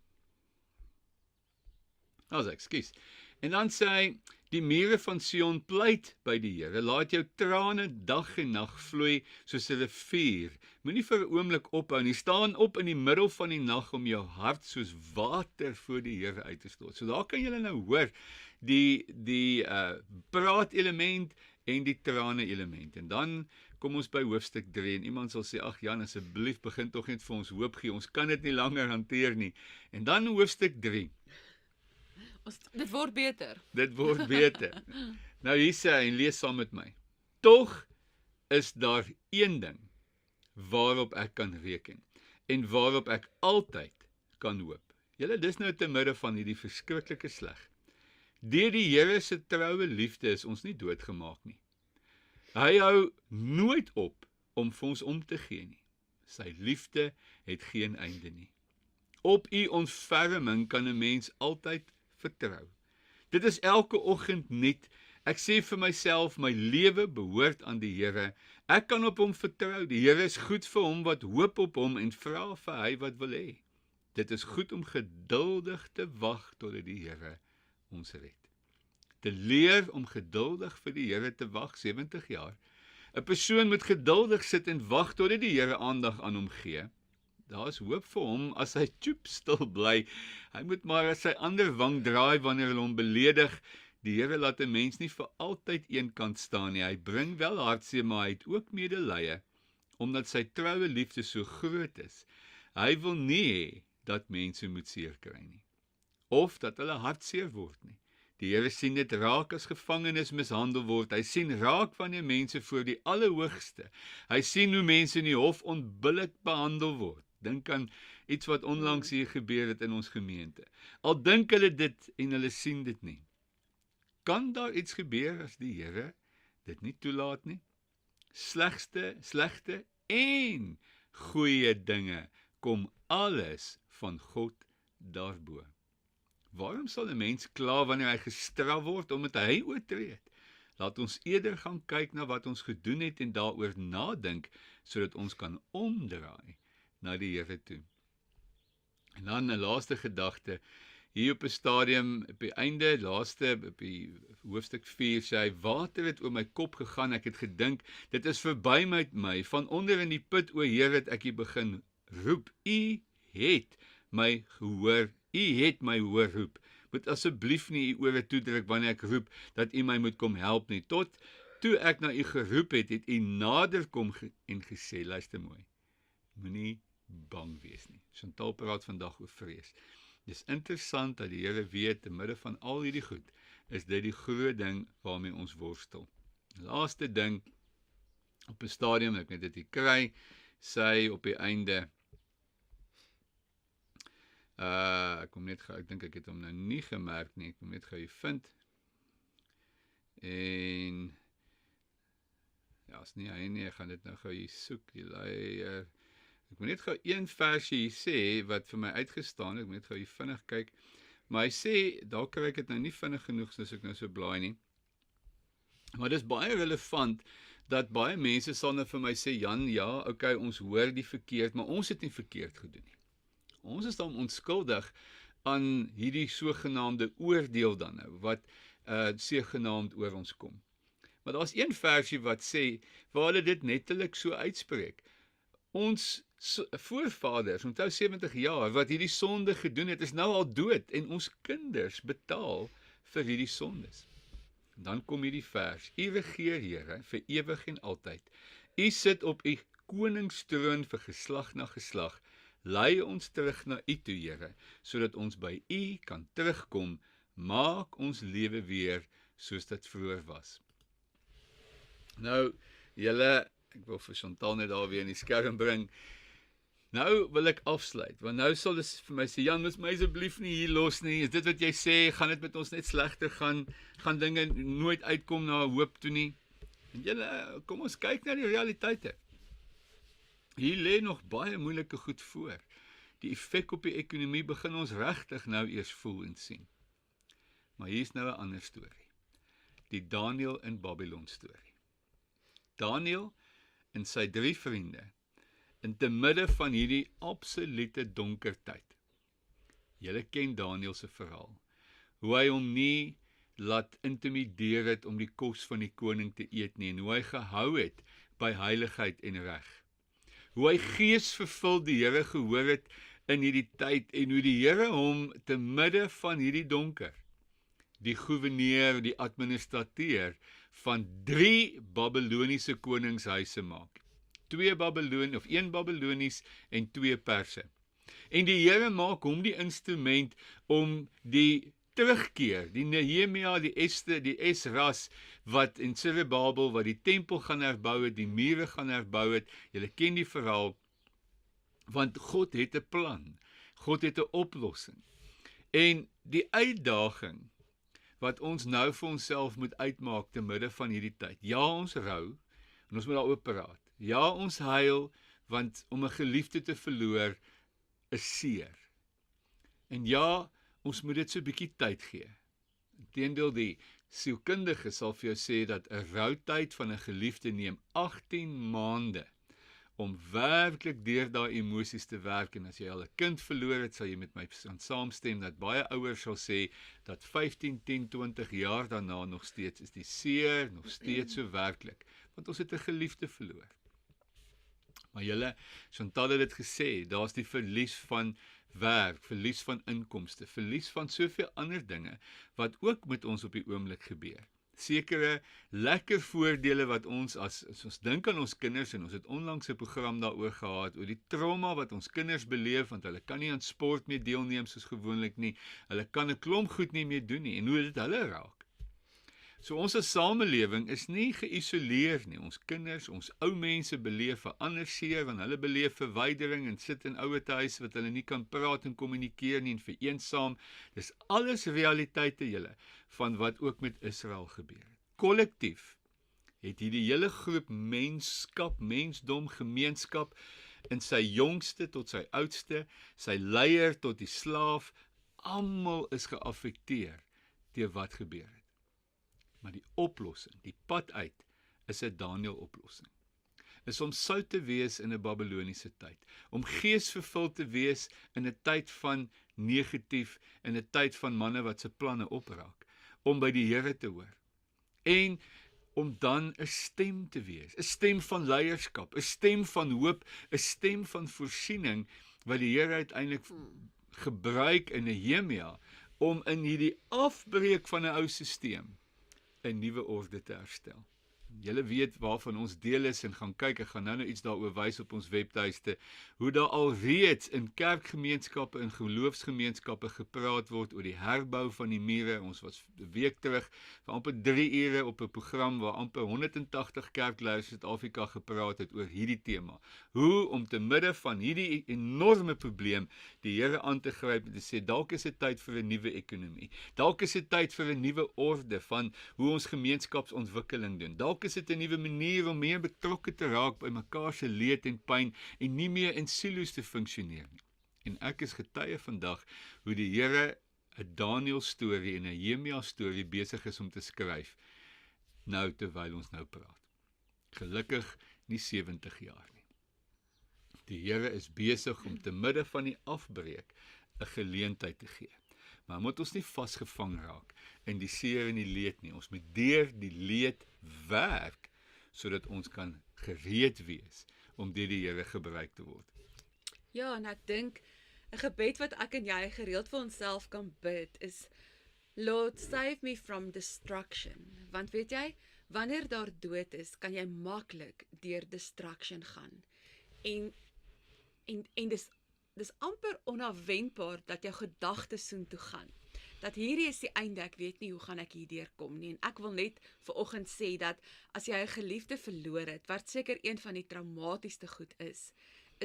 Speaker 1: daar is hy, ekskuus, en dan sê hy, die mure van Sion pleit by die Here, laat jou trane dag en nag vloei soos 'n rivier, moenie vir 'n oomblik ophou nie, staan op in die middel van die nag om jou hart soos water voor die Here uit te stort. So daar kan julle nou hoor, die praat element en die trane element, en dan kom ons by hoofstuk 3, en iemand sal sê, ag Jan, asseblief begin tog net vir ons hoop gee, ons kan dit nie langer hanteer nie, en dan hoofstuk 3,
Speaker 2: dit word beter.
Speaker 1: Dit word beter. Nou hier sê hy, en lees saam met my. Tog is daar een ding waarop ek kan reken en waarop ek altyd kan hoop. Julle, dis nou te midde van hierdie verskriklike sleg. Deur die Here se troue liefde is ons nie doodgemaak nie. Hy hou nooit op om vir ons om te gee nie. Sy liefde het geen einde nie. Op u ontferming kan 'n mens altyd vertrou. Dit is elke oggend nuut. Ek sê vir myself, my lewe behoort aan die Here. Ek kan op hom vertrou. Die Here is goed vir hom wat hoop op hom en vra vir hy wat wil hê. Dit is goed om geduldig te wag totdat die Here ons red. Te leer om geduldig vir die Here te wag, 70 jaar. 'n Persoon moet geduldig sit en wag totdat die Here aandag aan hom gee. Daar is hoop vir hom as hy stil bly. Hy moet maar as sy ander wang draai wanneer hulle hom beledig. Die Here laat 'n mens nie vir altyd eenkant staan nie. Hy bring wel hartseer, maar hy het ook medelee, omdat sy troue liefde so groot is. Hy wil nie hê dat mense moet seer kry nie. of dat hulle hartseer word nie. Die Here sien dit raak as gevangenes mishandel word. Hy sien raak wanneer mense voor die Allerhoogste. Hy sien hoe mense in die hof onbillik behandel word. Dink aan iets wat onlangs hier gebeur het in ons gemeente. Al dink hulle dit en hulle sien dit nie. Kan daar iets gebeur as die Here dit nie toelaat nie? Slegte en goeie dinge kom alles van God daarbo. Waarom sal 'n mens kla wanneer hy gestraf word omdat hy oortree het? Laat ons eerder gaan kyk na wat ons gedoen het en daaroor nadink, sodat ons kan omdraai na die Here toe. En dan 'n laaste gedagte, hier op 'n stadium, op die einde, op die hoofstuk 4, sê hy, water het oor my kop gegaan, ek het gedink, dit is verby met my, van onder in die put, o Here, het ek hier begin roep, U het my gehoor, U het my hoor roep, moet asseblief nie U ore toedruk wanneer ek roep, dat U my moet kom help nie, tot toe ek na U geroep het U nader kom en gesê, luister mooi, moenie bang wees nie. Chantal praat vandag oor vrees. Dis interessant dat die Here weet, te midde van al hierdie goed, is dit die groot ding waarmee ons worstel. Laaste ding, op 'n stadium, ek net dit hier kry, sê op die einde, ek dink ek het hom nou nie gemerk nie, ek kom net gou hier vind, en, ja, is nie hy nie, ek gaan dit nou gou hier soek, die leier. Ek moet net gou een versie hier sê, wat vir my uitgestaan, ek moet net gou hier vinnig kyk, maar hy sê, daar kry ek het nou nie vinnig genoeg, soos ek nou so blaai nie, maar dit is baie relevant, dat baie mense sal nou vir my sê, Jan, ja, okay, ons hoor die verkeerd, maar ons het nie verkeerd gedoen nie. Ons is dan onskuldig aan hierdie sogenaamde oordeel dan nou, wat sogenaamd oor ons kom. Maar daar's een versie wat sê, waar hulle dit nettelik so uitspreek, ons voorvaders, onthou 70 jaar, wat hierdie sonde gedoen het, is nou al dood, en ons kinders betaal vir hierdie sondes. Dan kom hierdie vers, U regeer, Here, vir ewig en altyd. U sit op U koningstroon vir geslag na geslag. Lei ons terug na U toe, Here, sodat ons by U kan terugkom. Maak ons lewe weer soos dit vroeër was. Nou, julle, ek wil vir Chantal net daar weer in die skerm bring. Nou wil ek afsluit, want nou sal dit vir my sê, Jan, moet my asseblief nie hier los nie, is dit wat jy sê, gaan dit met ons net slegter gaan dinge nooit uitkom na hoop toe nie. En julle, kom ons kyk na die realiteite. Hier lê nog baie moeilike goed voor. Die effek op die ekonomie begin ons regtig nou eers voel en sien. Maar hier is nou 'n ander storie. Die Daniël in Babylon storie. Daniël en sy 3 vriende, in te midde van hierdie absolute donker tyd. Julle ken Daniël se verhaal. Hoe hy hom nie laat intimideer het om die kos van die koning te eet nie, en hoe hy gehou het by heiligheid en reg. Hoe hy geesvervuld die Here gehoor het in hierdie tyd, en hoe die Here hom te midde van hierdie donker, die gouverneur, die administrateur van 3 Babyloniese koningshuise maak. 1 Babylonies en 2 Perse. En die Here maak hom die instrument om die terugkeer, die Nehemia, die Ester, die Esras, wat in Zerubbabel, wat die tempel gaan herbou het, die mure gaan herbou het, julle ken die verhaal, want God het 'n plan, God het 'n oplossing. En die uitdaging, wat ons nou vir onsself moet uitmaak te midde van hierdie tyd, ja, ons rou, en ons moet daaroor praat, ja, ons huil, want om 'n geliefde te verloor, is seer. En ja, ons moet dit so 'n bietjie tyd gee. Inteendeel, die sielkundige sal vir jou sê dat 'n routyd van 'n geliefde neem 18 maande om werklik deur daai emosies te werk. En as jy al 'n kind verloor het, sal jy met my saamstem dat baie ouers sal sê dat 15, 10, 20 jaar daarna nog steeds is die seer nog steeds so werklik, want ons het 'n geliefde verloor. Maar julle, Chantal het dit gesê, daar's die verlies van werk, verlies van inkomste, verlies van soveel ander dinge, wat ook met ons op die oomblik gebeur. sekere lekker voordele wat ons as ons dink aan ons kinders, en ons het onlangs 'n program daaroor gehad oor die trauma wat ons kinders beleef, want hulle kan nie aan sport meer deelneem soos gewoonlik nie. Hulle kan 'n klomp goed nie meer doen nie, en hoe dit hulle raak. So ons as samelewing is nie geïsoleer nie. Ons kinders, ons ou mense beleef 'n ander seer, want hulle beleef verwydering en sit in ouerhuise wat hulle nie kan praat en kommunikeer nie en vereensaam. Dis alles realiteite julle van wat ook met Israel gebeur het. Kollektief het hierdie hele groep mensdom, gemeenskap, in sy jongste tot sy oudste, sy leier tot die slaaf, almal is geaffekteer deur wat gebeur het. Maar die oplossing, die pad uit, is 'n Daniël-oplossing. Is om sout te wees in 'n Babiloniese tyd, om geesvervuld te wees in 'n tyd van negatief, in 'n tyd van manne wat se planne opraak, om by die Here te hoor. En om dan 'n stem te wees, 'n stem van leierskap, 'n stem van hoop, 'n stem van voorsiening, wat die Here uiteindelik gebruik in Nehemia, om in hierdie afbreek van 'n ou stelsel 'n nuwe orde te herstel. Julle weet waarvan ons deel is en gaan kyk, ek gaan nou iets daaroor wys op ons webtuiste, hoe daar alreeds in kerkgemeenskappe en geloofsgemeenskappe gepraat word oor die herbou van die mure. Ons was 'n week terug vir amper 3 ure op 'n program waar amper 180 kerkleiers in Suid-Afrika gepraat het oor hierdie tema. Hoe om te midde van hierdie enorme probleem die Here aan te gryp en te sê, dalk is dit tyd vir 'n nuwe ekonomie. Dalk is dit tyd vir 'n nuwe orde van hoe ons gemeenskapsontwikkeling doen. Dalk is dit 'n nuwe manier om meer betrokke te raak by mekaar se leed en pyn en nie meer in silo's te funksioneer nie. En ek is getuie vandag hoe die Here 'n Daniël storie en 'n Nehemia storie besig is om te skryf, nou terwyl ons nou praat. Gelukkig nie 70 jaar nie. Die Here is besig om te midde van die afbreek 'n geleentheid te gee. Maar moet ons nie vasgevang raak in die seer en die leed nie. Ons moet deur die leed werk, sodat ons kan gereed wees om deur die Here gebruik te word.
Speaker 2: Ja, en ek dink 'n gebed wat ek en jy gereeld vir onsself kan bid is, Lord, save me from destruction. Want weet jy, wanneer daar dood is, kan jy maklik deur destruction gaan. En dis amper onafwendbaar dat jou gedagtes soontoe gaan. Dat hierdie is die einde, ek weet nie hoe gaan ek hierdeur kom nie. En ek wil net vanoggend sê dat as jy 'n geliefde verloor het, wat seker een van die traumatiesste goed is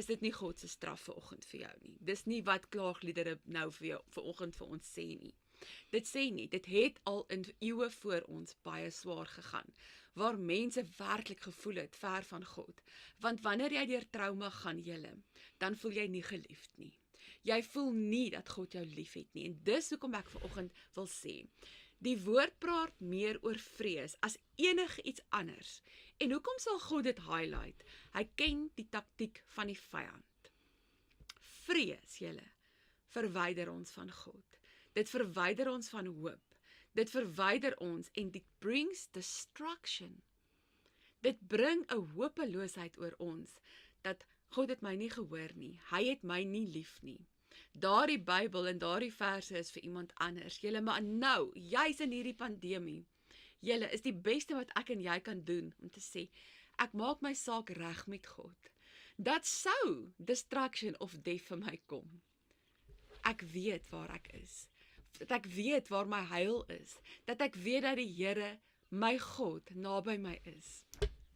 Speaker 2: dit nie God se straf vanoggend vir jou nie. Dis nie wat klaagliedere nou vir jou vanoggend vir ons sê nie. Dit sê nie, dit het al in eeue voor ons baie swaar gegaan, waar mense werklik gevoel het ver van God. Want wanneer jy deur trauma gaan, dan voel jy nie geliefd nie. Jy voel nie dat God jou liefhet nie. En dis hoekom ek vanoggend wil sê, die woord praat meer oor vrees as enige iets anders. En hoekom sal God dit highlight? Hy ken die taktiek van die vyand. Vrees, verwyder ons van God. Dit verwyder ons van hoop. Dit verwyder ons en dit brings destruction. Dit bring 'n hopeloosheid oor ons, dat God het my nie gehoor nie, hy het my nie lief nie. Daardie Bybel en daardie verse is vir iemand anders. Maar nou, juis in hierdie pandemie, is die beste wat ek en jy kan doen, om te sê, ek maak my saak reg met God. Dat sou destruction of death vir my kom. Ek weet waar ek is. Dat ek weet waar my heil is. Dat ek weet dat die Here, my God, naby my is.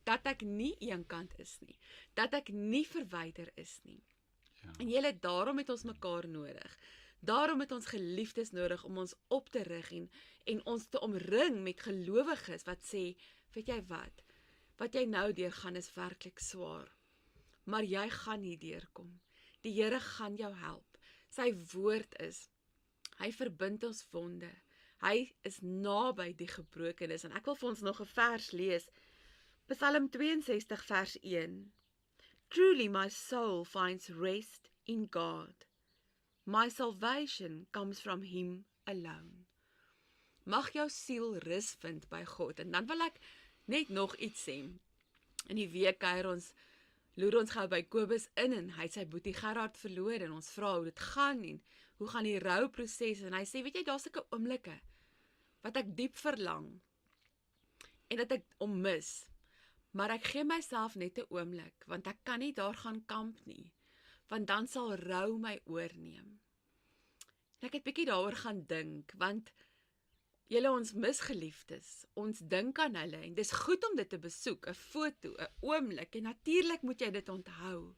Speaker 2: Dat ek nie eenkant is nie. Dat ek nie verwyder is nie. Ja. En daarom het ons mekaar nodig. Daarom het ons geliefdes nodig om ons op te rig en ons te omring met gelowiges wat sê, weet jy wat jy nou deurgaan is werklik swaar. Maar jy gaan nie deurkom. Die Here gaan jou help. Sy woord is, hy verbind ons wonde. Hy is naby die gebrokenes. En ek wil vir ons nog 'n vers lees. Psalm 62 vers 1. Truly my soul finds rest in God. My salvation comes from him alone. Mag jou siel rus vind by God. En dan wil ek net nog iets sê. In die week loer ons gou by Kobus in en hy het sy boetie Gerard verloor en ons vra hoe dit gaan en hoe gaan die rouproses en hy sê, weet jy, daar's sulke oomblikke wat ek diep verlang en dat ek hom mis. Maar ek gee myself net 'n oomblik, want ek kan nie daar gaan kamp nie, want dan sal rou my oorneem. En ek het bietjie daaroor gaan dink, want julle ons misgeliefdes, ons dink aan hulle en dis goed om dit te besoek, 'n foto, 'n oomblik en natuurlik moet jy dit onthou.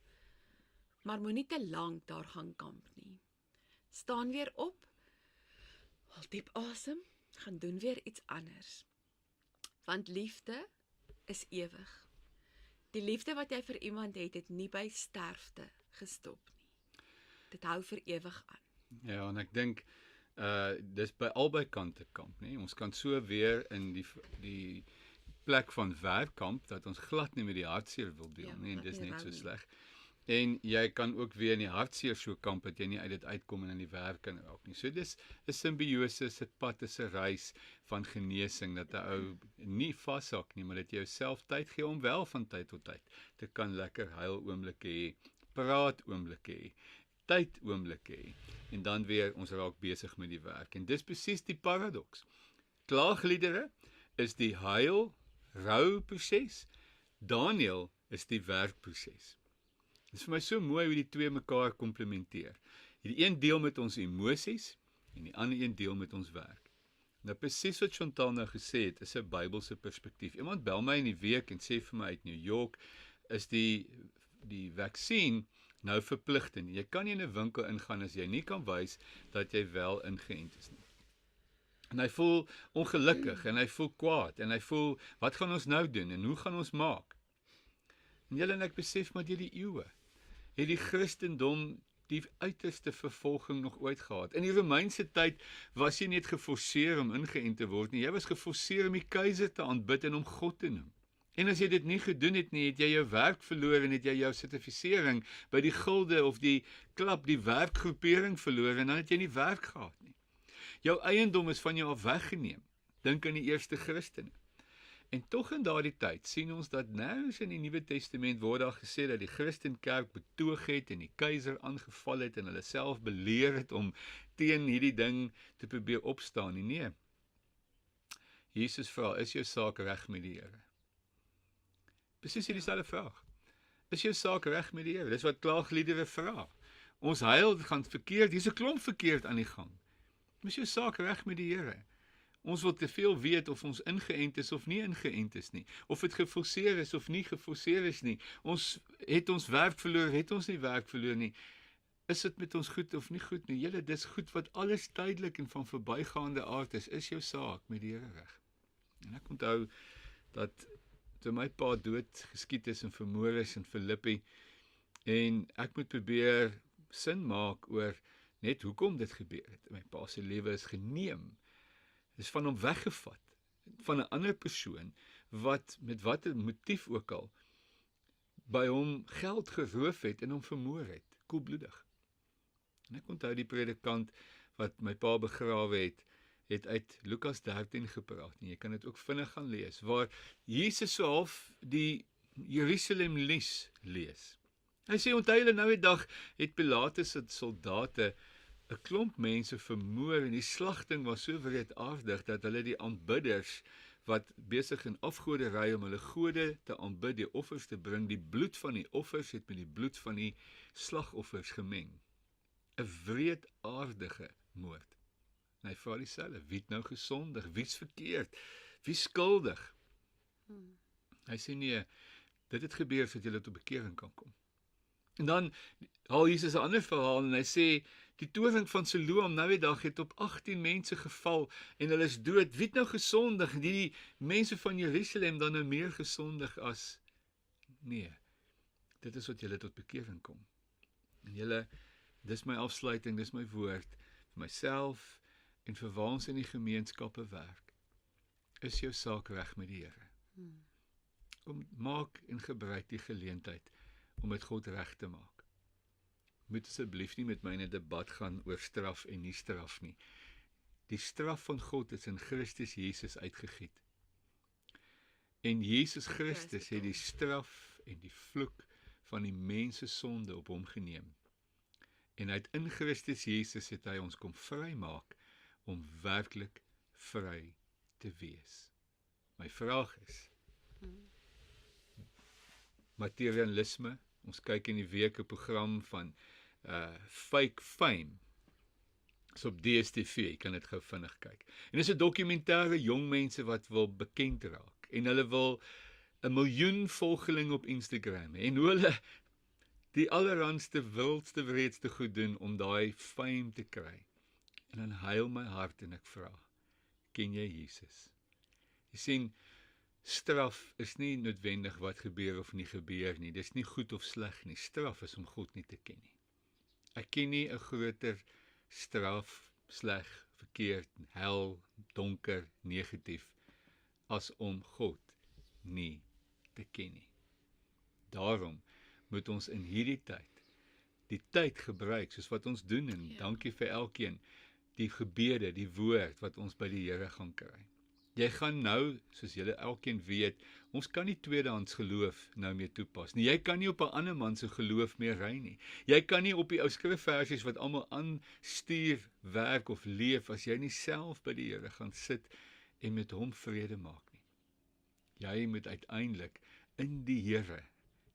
Speaker 2: Maar moenie te lank daar gaan kamp nie. Staan weer op, haal diep asem, gaan doen weer iets anders. Want liefde is ewig. Die liefde wat jy vir iemand het nie by sterfte gestop nie. Dit hou vir ewig aan.
Speaker 1: Ja, en ek dink dis by albei kante kamp, nê? Ons kan so weer in die plek van werkkamp dat ons glad nie met die hartseer wil deel nie, en dis net so sleg. En jy kan ook weer in die hartseer so kamp dat jy nie uit dit uitkom en in die werk kan raak nie. So dis 'n simbiose, 'n pad, 'n reis van genesing dat 'n ou nie vashak nie, maar dat jy jouself tyd gee om wel van tyd tot tyd te kan lekker huil oomblikke hê, praat oomblikke hê, tyd oomblikke hê en dan weer ons raak besig met die werk. En dis presies die paradoks. Klaagliedere is die huil, rou proses. Daniël is die werkproses. Dit is vir my so mooi hoe die twee mekaar komplementeer. Die een deel met ons emosies en die ander een deel met ons werk. Nou presies wat Chantal nou gesê het, is 'n Bybelse perspektief. Iemand bel my in die week en sê vir my uit New York is die vaksin nou verpligtend. Jy kan nie in 'n winkel ingaan as jy nie kan wys dat jy wel ingeënt is nie. En hy voel ongelukkig en hy voel kwaad en hy voel wat gaan ons nou doen en hoe gaan ons maak? En julle en ek besef maar deur die eeue het die Christendom die uiterste vervolging nog ooit gehad. In die Romeinse tyd was jy net geforseer om ingeënt te word nie. Jy was geforseer om die keiser te aanbid en om God te noem. En as jy dit nie gedoen het nie, het jy jou werk verloor en het jy jou sertifisering by die gilde of die klub, die werkgroepering verloor en dan het jy nie werk gehad nie. Jou eiendom is van jou af weggeneem. Dink aan die eerste Christene. En tog in daardie tyd sien ons dat nêrens in die Nuwe Testament word daar gesê dat die Christenkerk betoog het en die keiser aangeval het en hulle self beleer het om teen hierdie ding te probeer opstaan nie. Nee. Jesus vra, is jou saak reg met die Here? Presies dieselfde vraag. Is jou saak reg met die Here? Dis wat klaagliedere vra. Ons huil gaan verkeerd, hier's 'n klomp verkeerd aan die gang. Is jou saak reg met die Here? Ons wil te veel weet of ons ingeënt is of nie ingeënt is nie. Of dit geforseer is of nie geforseer is nie. Ons het ons werk verloor, het ons nie werk verloor nie. Is dit met ons goed of nie goed nie? Julle, dis goed wat alles tydelik en van verbygaande aard is jou saak met die Here reg. En ek onthou dat toe my pa dood geskiet is en vermoor is in Filippi en ek moet probeer sin maak oor net hoekom dit gebeur het. My pa se lewe is geneem. Is van hom weggevat, van 'n ander persoon, wat met watter motief ook al, by hom geld geroof het en hom vermoor het, koelbloedig. En ek onthou die predikant, wat my pa begrawe het uit Lukas 13 gepraat, en jy kan dit ook vinnig gaan lees, waar Jesus so half die Jerusalem lees. Hy sê, onthou julle nou die dag, het Pilatus se soldate 'n klomp mense vermoor en die slagting was so wreedaardig dat hulle die aanbidders wat besig in afgoderry om hulle gode te aanbid, die offers te bring, die bloed van die offers het met die bloed van die slagoffers gemeng. 'n Wreedaardige moord. En hy vra dieselfde, wie het nou gesondig, wie's verkeerd, wie skuldig? Hy sê nee, dit het gebeur sodat julle tot bekering kan kom. En dan haal Jesus 'n ander verhaal en hy sê, die toring van Siloam nou die dag het op 18 mense geval en hulle is dood. Wie het nou gesondig? Die mense van Jerusalem dan nou meer gesondig as? Nee, dit is wat julle tot bekering kom. En julle, dis my afsluiting, dis my woord, vir myself en vir waar ons in die gemeenskappe werk. Is jou saak reg met die Here? Maak en gebruik die geleentheid om met God reg te maak. Moet asseblief nie met my in 'n debat gaan oor straf en nie straf nie. Die straf van God is in Christus Jesus uitgegiet. En Jesus Christus het die straf en die vloek van die mens se sonde op hom geneem. En uit in Christus Jesus het hy ons kom vrymaak om werklik vry te wees. My vraag is, materialisme, ons kyk in die week 'n program van Fake Fame, is op DStv, jy kan dit gou vinnig kyk. En dis 'n dokumentêre jong mense wat wil bekend raak, en hulle wil 'n miljoen volgelinge op Instagram hê, en hoe hulle die allerhandste, wildste, wreedste goed doen om daai fame te kry. En dan huil my hart en ek vra, ken jy Jesus? Jy sien, straf is nie noodwendig wat gebeur of nie gebeur nie. Dis nie goed of sleg nie. Straf is om God nie te ken nie. Ek ken nie 'n groter straf, sleg, verkeerd, hel, donker, negatief, as om God nie te ken nie. Daarom moet ons in hierdie tyd die tyd gebruik, soos wat ons doen, en dankie vir elkeen, die gebede, die woord wat ons by die Here gaan kry. Jy gaan nou, soos julle elkeen weet, ons kan nie tweedehands geloof nou meer toepas nie. Jy kan nie op 'n ander man se geloof meer ry nie. Jy kan nie op die ou skrifversies wat almal aanstuur, werk of leef, as jy nie self by die Here gaan sit en met hom vrede maak nie. Jy moet uiteindelik in die Here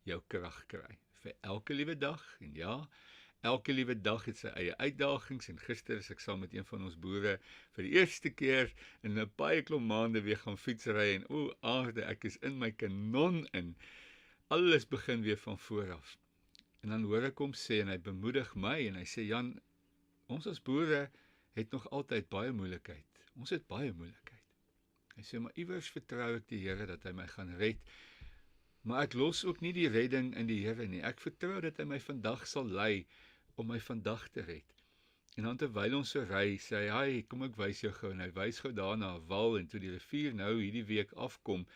Speaker 1: jou krag kry vir elke liewe dag, en ja, elke liewe dag het sy eie uitdagings, en gister is ek saam met een van ons boere vir die eerste keer in 'n baie klomp maande weer gaan fietsry, en o aarde, ek is in my kanon in. Alles begin weer van voor af. En dan hoor ek hom sê, en hy bemoedig my, en hy sê, Jan, ons as boere het nog altyd baie moeilikheid. Ons het baie moeilikheid. Hy sê, maar iewers vertrou ek die Here dat hy my gaan red, maar ek los ook nie die redding in die Here nie. Ek vertrou dat hy my vandag sal lei om my vandag te red. En dan terwyl ons so ry, sê hy, kom ek wys jou gou, en hy wys gou daar na 'n wal, en toe die rivier nou hierdie week afkom,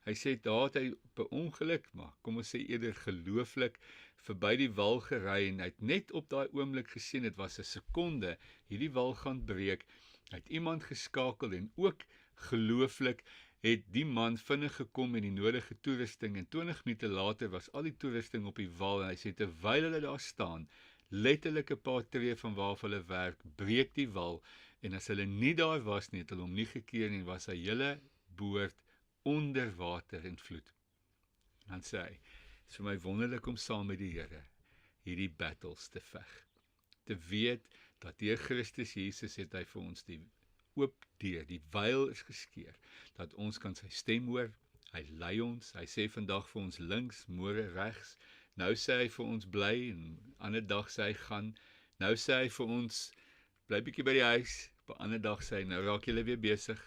Speaker 1: hy sê, daar het hy per ongeluk, maar kom ons sê eerder gelooflik, verby die wal gery, en hy het net op daai oomblik gesien, dit was 'n sekonde, hierdie wal gaan breek, hy het iemand geskakel, en ook gelooflik het die man vinnig gekom met die nodige toerusting, en 20 minute later was al die toerusting op die wal, en hy sê, terwyl hulle daar staan, letterlik 'n paar tree van waar hulle werk, breek die wal, en as hulle nie daar was nie, het hulle hom nie gekeer nie, was hy hele boord onder water en vloed. En dan sê hy, dit is vir my wonderlik om saam met die Here hierdie battles te veg, te weet dat deur Christus Jesus het hy vir ons die oop deur, die veil is geskeur, dat ons kan sy stem hoor, hy lei ons, hy sê vandag vir ons links, môre regs, nou sê hy vir ons bly, en ander dag sê hy gaan, nou sê hy vir ons, bly bietjie by die huis, op 'n ander dag sê hy, nou raak julle weer besig,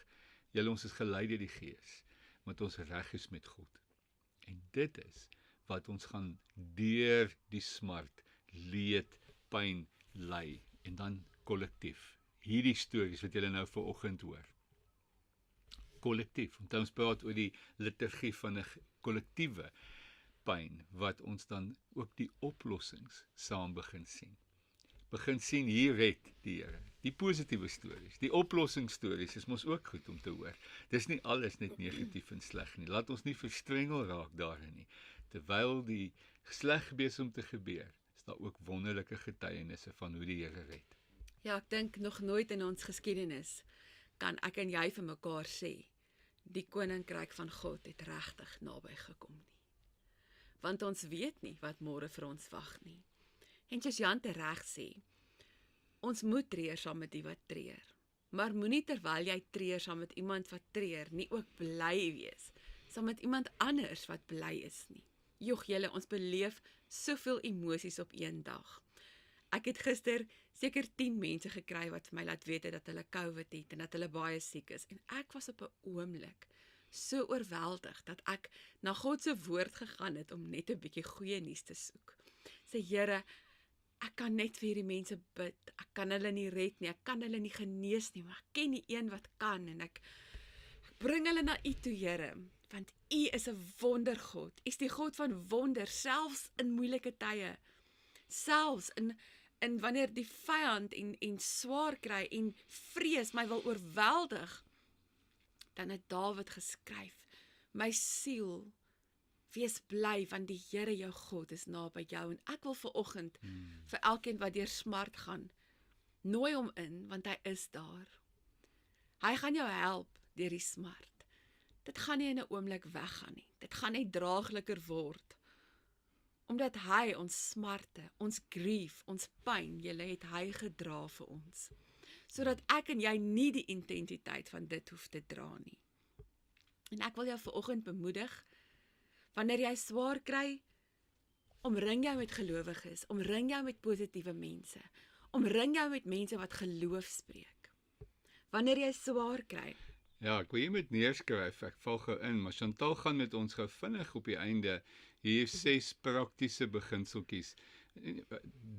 Speaker 1: julle ons is gelei deur die Gees, want ons reg is met God. En dit is wat ons gaan deur die smart, leed, pyn, ly, en dan kollektief. Hierdie stories wat julle nou vanoggend hoor. Kollektief, want ons praat oor die liturgie van 'n kollektiewe pyn, wat ons dan ook die oplossings saam begin sien. Begin sien, hier red die Here. Die positiewe stories, die oplossingsstories is mos ook goed om te hoor. Dis nie alles net negatief en sleg nie. Laat ons nie verstrengel raak daarin nie. Terwyl die sleg besig om te gebeur, is daar ook wonderlike getuienisse van hoe die Here red.
Speaker 2: Ja, ek dink nog nooit in ons geskiedenis kan ek en jy vir mekaar sê, die koninkryk van God het regtig naby gekom nie. Want ons weet nie wat môre vir ons wag nie. En soos Jan tereg sê, ons moet treur saam met die wat treur. Maar moenie terwyl jy treur saam met iemand wat treur, nie ook bly wees saam met iemand anders wat bly is nie. Jog julle, ons beleef soveel emosies op een dag. Ek het gister seker 10 mense gekry wat vir my laat weet dat hulle COVID het en dat hulle baie siek is. En ek was op 'n oomblik so oorweldig dat ek na God se woord gegaan het om net 'n bietjie goeie nuus te soek. Sê Here, ek kan net vir hierdie mense bid. Ek kan hulle nie red nie, ek kan hulle nie genees nie, maar ek ken die een wat kan en ek bring hulle na U toe, Here, want U is 'n wondergod. U is die God van wonder, selfs in moeilike tye. Selfs in wanneer die vyand en swaar kry en vrees my wil oorweldig, dan het Dawid geskryf, my siel, wees bly, want die Here jou God is naby jou. En ek wil vanoggend vir elkeen wat deur smart gaan, nooi hom in, want hy is daar. Hy gaan jou help deur die smart. dit gaan nie in 'n oomblik weggaan nie. Dit gaan net draagliker word. Omdat hy ons smarte, ons grief, ons pyn, julle het hy gedra vir ons. Sodat ek en jy nie die intensiteit van dit hoef te dra nie. En ek wil jou vanoggend bemoedig, wanneer jy swaar kry, omring jou met gelowiges, omring jou met positiewe mense, omring jou met mense wat geloof spreek. Wanneer jy swaar kry,
Speaker 1: Ja, ek wil hier met neerskryf, ek val gou in, maar Chantal gaan met ons gou vinnig op die einde hier 6 praktiese beginseltjies.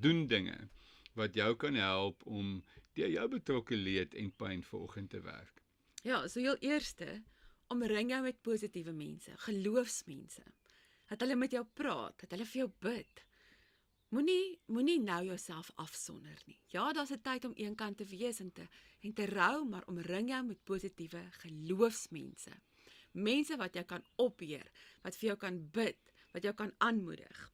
Speaker 1: Doen dinge wat jou kan help om deur jou betrokke leed en pyn vanoggend te werk.
Speaker 2: ja, so heel eerste, omring jou met positiewe mense, geloofsmense. Dat hulle met jou praat, dat hulle vir jou bid. Moenie nou jouself afsonder nie. Ja, daar's 'n tyd om eenkant te wees en te rou, maar omring jou met positiewe geloofsmense. Mense wat jou kan opbeer, wat vir jou kan bid, wat jou kan aanmoedig.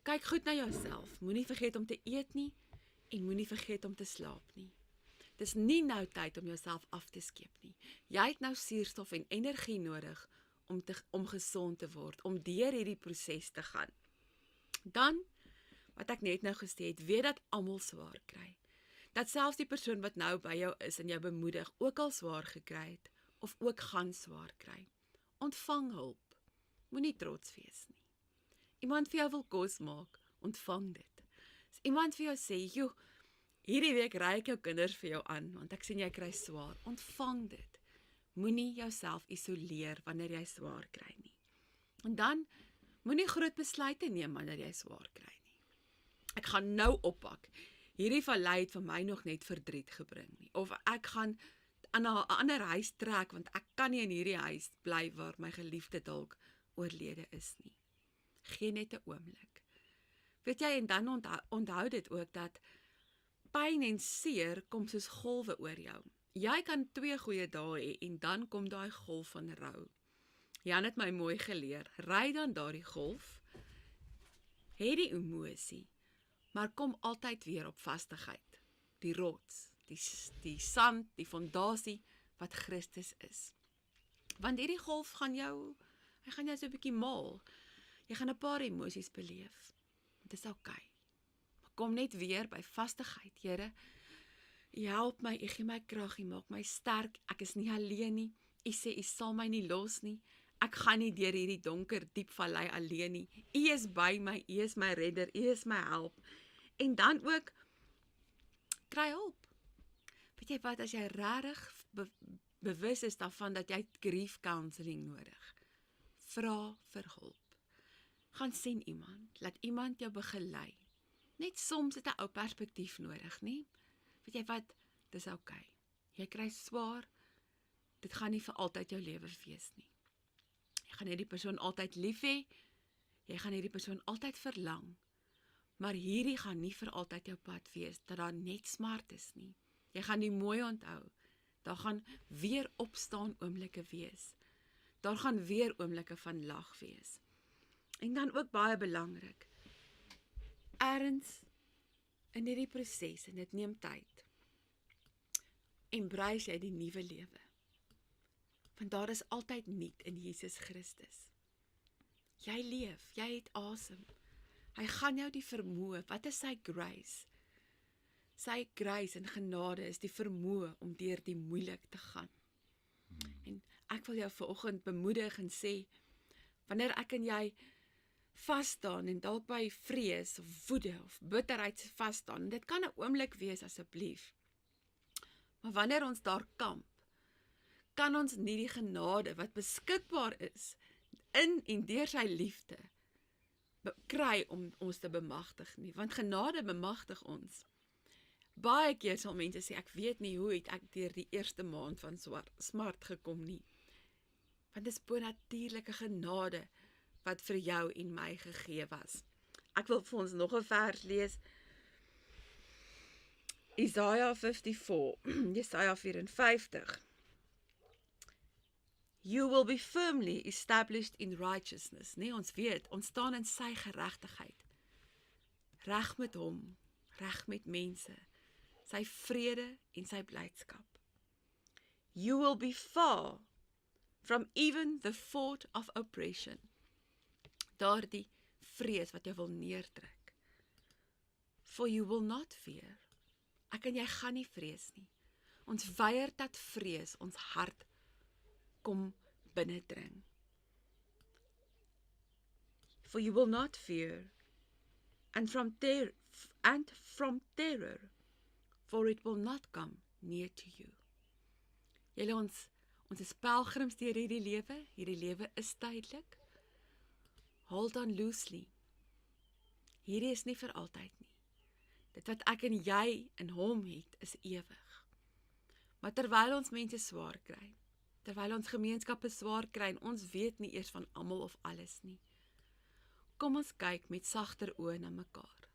Speaker 2: Kyk goed na jouself. Moenie vergeet om te eet nie en moenie vergeet om te slaap nie. Dis nie nou tyd om jouself af te skeep nie. Jy het nou suurstof en energie nodig om gesond te word, om deur hierdie proses te gaan. Dan, wat ek net nou gesê het, weet dat almal swaar kry. Dat selfs die persoon wat nou by jou is en jou bemoedig, ook al swaar gekry het, of ook gaan swaar kry. Ontvang hulp. Moenie trots wees nie. Iemand vir jou wil kos maak, ontvang dit. As iemand vir jou sê, "Joe, hierdie week ry ek jou kinders vir jou aan, want ek sien jy kry swaar," ontvang dit. Moenie jouself isoleer wanneer jy swaar kry nie. En dan, moenie groot besluite neem wanneer jy swaar kry nie. Ek gaan nou oppak. Hierdie vallei het vir my nog net verdriet gebring nie. Of ek gaan aan 'n ander huis trek, want ek kan nie in hierdie huis bly waar my geliefde dalk oorlede is nie. Geen net 'n oomblik. Weet jy, en dan onthou dit ook dat pyn en seer kom soos golwe oor jou. Jy kan 2 goeie dae hê en dan kom daai golf van rou. Jan het my mooi geleer, ry dan daardie golf, hê die emosie, maar kom altyd weer op vastigheid. Die rots, die sand, die fondasie wat Christus is. Want hierdie golf gaan jou so 'n bietjie maal. Jy gaan 'n paar emosies beleef. Dit is oukei. Maar kom net weer by vastigheid, Here. U help my, U gee my krag, U maak my sterk. Ek is nie alleen nie. U sê U sal my nie los nie. Ek gaan nie deur hierdie donker, diep vallei alleen nie. U is by my, U is my redder, U is my help. En dan ook kry hulp. Weet jy wat, as jy regtig bewus is daarvan dat jy grief counseling nodig, vra vir hulp. Gaan sien iemand, laat iemand jou begelei. Net soms het 'n ou perspektief nodig, nie? Weet jy wat, dis oukei. Jy kry swaar, dit gaan nie vir altyd jou lewe wees nie. Jy gaan hierdie persoon altyd lief hê, jy gaan hierdie persoon altyd verlang, maar hierdie gaan nie vir altyd jou pad wees, dat daar net smart is nie. Jy gaan die mooi onthou, daar gaan weer opstaan oomblikke wees, daar gaan weer oomblikke van lag wees. En dan ook baie belangrik, erns in hierdie proses, en dit neem tyd, embrace jy die nuwe lewe. Want daar is altyd nuut in Jesus Christus. Jy leef, jy het asem. Hy gaan jou die vermoë, wat is sy grace? Sy grace en genade is die vermoë om deur die moeilik te gaan. En ek wil jou vanoggend bemoedig en sê, wanneer ek en jy vasstaan en dalk by vrees of woede of bitterheid vasstaan, dit kan 'n oomblik wees asseblief. Maar wanneer ons daar kamp, kan ons nie die genade wat beskikbaar is in en deur sy liefde kry om ons te bemagtig nie, want genade bemagtig ons. Baie keer sal mense sê, ek weet nie hoe het ek deur die eerste maand van smart gekom nie, want dit is bonatuurlike genade wat vir jou en my gegee was. Ek wil vir ons nog 'n vers lees, Isaiah 54, Jesaja 54. You will be firmly established in righteousness. Nee, ons weet, ons staan in sy geregtigheid. Reg met hom, reg met mense, sy vrede en sy blydskap. You will be far from even the thought of oppression. Daardie vrees wat jou wil neertrek. For you will not fear. Ek en jy gaan nie vrees nie. Ons weier dat vrees ons hart kom binnendring. For you will not fear, and from terror, for it will not come near to you. Julle ons is pelgrims deur hierdie lewe is tydelik. Hold on loosely. Hierdie is nie vir altyd nie. Dit wat ek en jy in hom het, is ewig. Maar terwyl ons mense swaar kry, terwyl ons gemeenskappe swaar kry en ons weet nie eers van almal of alles nie, kom ons kyk met sagter oë na mekaar.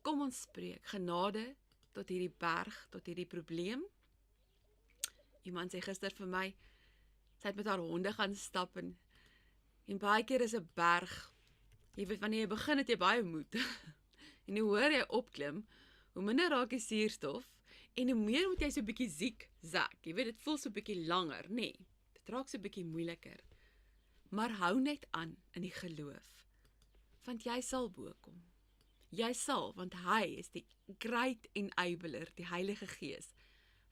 Speaker 2: Kom ons spreek genade tot hierdie berg, tot hierdie probleem. Iemand sê gister vir my, sy het met haar honde gaan stap en baie keer is 'n berg, jy weet wanneer jy begin het jy baie moed. En hoe hoor jy opklim, hoe minder raak die suurstof en hoe meer moet jy so 'n bietjie zak. Jy weet dit voel so 'n bietjie langer, nee. Dit raak so 'n bietjie moeiliker. Maar hou net aan in die geloof, want jy sal bo kom. Jy sal, want hy is die great enabler, die Heilige Gees,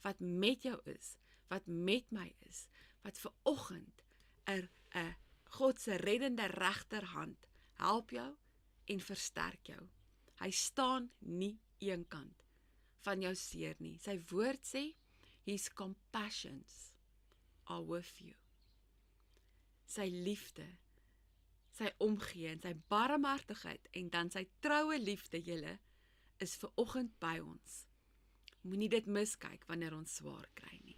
Speaker 2: wat met jou is, wat met my is, wat ver oggend 'n God se reddende regterhand help jou en versterk jou. Hy staan nie eenkant van jou seer nie. Sy woord sê, his compassions are with you. Sy liefde, sy omgee en sy barmhartigheid en dan sy troue liefde julle is ver oggend by ons. Moenie dit miskyk wanneer ons swaar kry nie.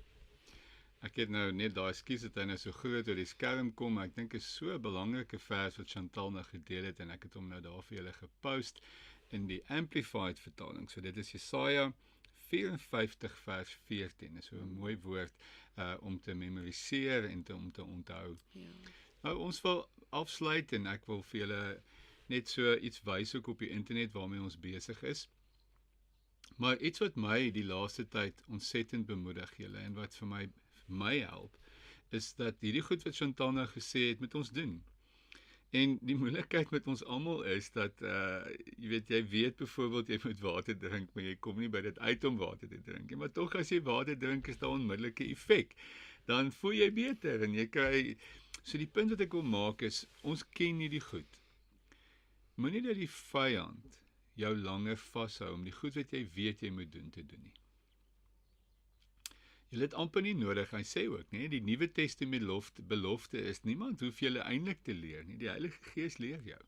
Speaker 1: Ek het nou net daai skies het hy nou so groot oor die skerm kom, ek dink is so 'n belangrike vers wat Chantal nou gedeel het en ek het hom nou daar vir julle gepost in die Amplified vertaling. So dit is Jesaja 54 vers 14. Dis so 'n mooi woord om te memoriseer en om te onthou.
Speaker 2: Ja.
Speaker 1: Nou ons wil afsluit en ek wil vir julle net so iets wys ook op die internet waarmee ons besig is. Maar iets wat my die laaste tyd ontsettend bemoedig julle en wat vir my help, is dat hierdie goed wat Chantal nou gesê het met ons doen. En die moeilikheid met ons almal is dat jy weet byvoorbeeld jy moet water drink, maar jy kom nie by dit uit om water te drink nie. Maar tog as jy water drink is daar onmiddellike effek. Dan voel jy beter en jy kry. So die punt wat ek wil maak is, ons ken nie die goed. Moenie dat die vyand jou langer vashou om die goed wat jy weet jy moet doen te doen nie. Jy het amper nie nodig, hy sê ook, nee, die Nuwe Testament belofte is, niemand hoef julle eintlik te leer nie, die Heilige Gees leer jou.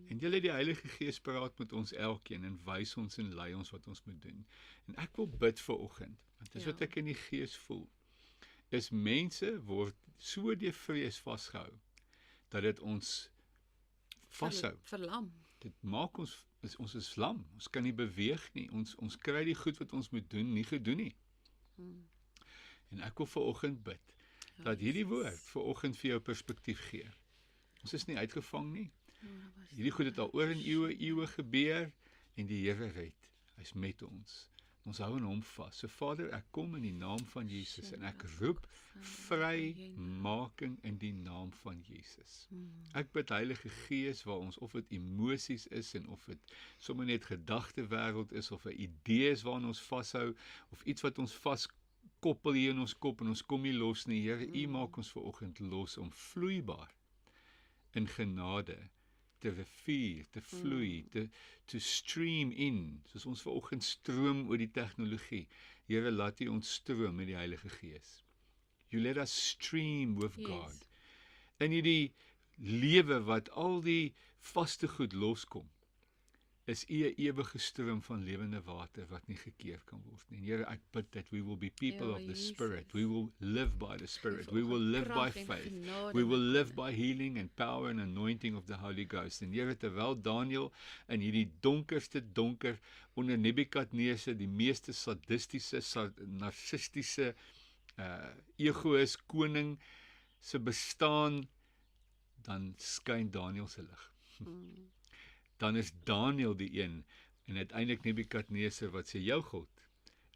Speaker 1: En julle die Heilige Gees praat met ons elkeen en wys ons en lei ons wat ons moet doen. En ek wil bid vir oggend, want dis wat ek in die Gees voel, is mense word so deur vrees vasgehou, dat dit ons vashou.
Speaker 2: Verlam.
Speaker 1: Dit maak ons is lam, ons kan nie beweeg nie, ons kry die goed wat ons moet doen, nie gedoen nie. En ek wil vir oggend bid, dat hierdie woord vir oggend vir jou perspektief gee. Ons is nie uitgevang nie. Hierdie goed het al oor en eeue gebeur, en die Here red. Hy's met ons. Ons hou in hom vas. So Vader, ek kom in die naam van Jesus, en ek roep vrymaking in die naam van Jesus. Ek bid Heilige Gees, waar ons of dit emosies is, en of dit sommer net gedagtewêreld is, of 'n idee is waarin ons vashou, of iets wat ons koppel hier in ons kop en ons kom nie los nie. Here, U maak ons vanoggend los om vloeibaar in genade te rivier, te vloei, te stream in, soos ons vanoggend stroom oor die tegnologie. Here, laat U ons stroom met die Heilige Gees. You let us stream with God. In hierdie lewe wat al die vaste goed loskom, is U 'n ewige stroom van lewende water wat nie gekeer kan word nie. Here, ek bid that we will be people of the Spirit. We will live by the Spirit. We will live by faith. We will live by healing and power and anointing of the Holy Ghost. En Here, terwyl Daniël in hierdie donker onder Nebukadneser, die meeste sadistiese, narcistiese egoïs koning se bestaan, dan skyn Daniël se lig. Dan is Daniël die een, en uiteindelik Nebukadneser wat sê, jou God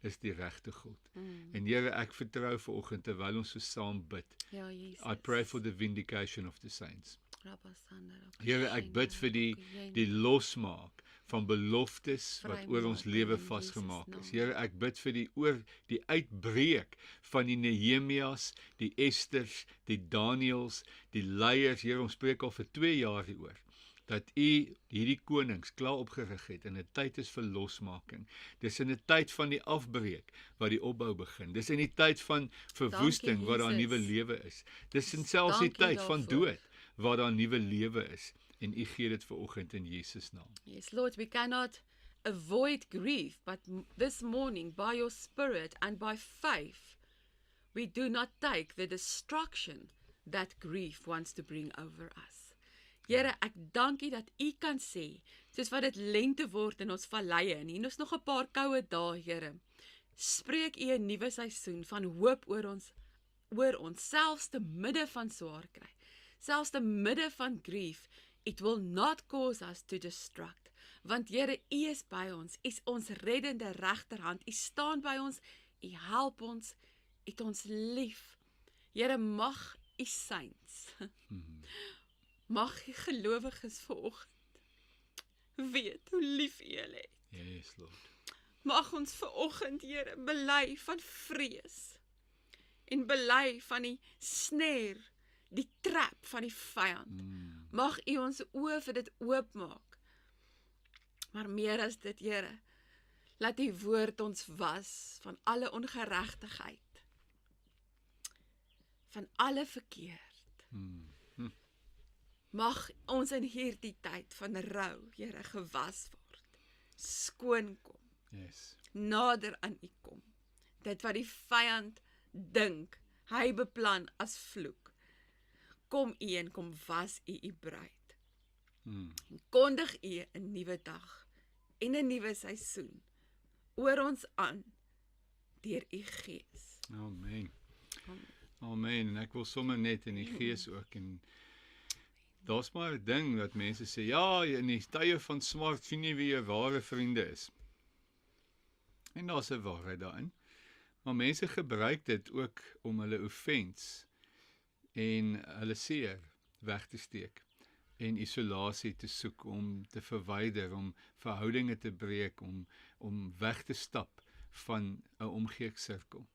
Speaker 1: is die regte God. En Here, ek vertrou vanoggend terwyl ons so saam bid.
Speaker 2: Ja, Jesus.
Speaker 1: I pray for the vindication of the saints.
Speaker 2: Rabasanda,
Speaker 1: Here, ek bid vir die losmaak van beloftes wat oor ons lewe vasgemaak is. Here, ek bid vir die uitbreek van die Nehemias, die Esters, die Daniels, die leiers. Here, ons spreek al vir 2 jaar hieroor, dat U hierdie konings klaar opgerig het en 'n tyd is vir losmaking. Dis in 'n tyd van die afbreek waar die opbou begin. Dis in die tyd van verwoesting waar daar nuwe lewe is. Dis in selfs die tyd van dood waar daar nuwe lewe is. En U gee dit vanoggend in Jesus naam.
Speaker 2: Yes, Lord, we cannot avoid grief, but this morning, by your Spirit and by faith, we do not take the destruction that grief wants to bring over us. Here, ek dank U dat U kan sê, soos wat dit lente word in ons valleie, en hier is nog 'n paar koue dae, Here, spreek U 'n nuwe seisoen van hoop oor ons, selfs te midde van swaar kry, selfs te midde van grief. It will not cause us to destruct. Want Here, U is by ons. U is ons reddende regterhand. U staan by ons. U help ons. U het ons lief. Here, mag U saints, mag U gelowiges vanoggend weet hoe lief U hulle het.
Speaker 1: Yes, Lord.
Speaker 2: Mag ons vanoggend, Here, bely van vrees en bely van die snare, die trap van die vyand. Mag U ons oë vir dit oopmaak. Maar meer as dit, Here, laat U woord ons was van alle ongeregtigheid, van alle verkeerd. Mag ons in hierdie tyd van rou, Here, gewas word, skoon kom,
Speaker 1: Yes.
Speaker 2: nader aan U kom. Dit wat die vyand dink, hy beplan as vloek. Kom U en kom was U bruid. En kondig U 'n nuwe dag en 'n nuwe seisoen oor ons aan deur U Gees.
Speaker 1: Amen. Amen. En ek wil sommer net in die Gees ook, en daar's maar 'n ding dat mense sê, ja, in die tye van smart sien jy wie jou ware vriende is. En daar's 'n waarheid daarin. Maar mense gebruik dit ook om hulle offense en hulle seer weg te steek en isolasie te soek, om te verwyder, om verhoudinge te breek, om weg te stap van 'n omgeesirkel.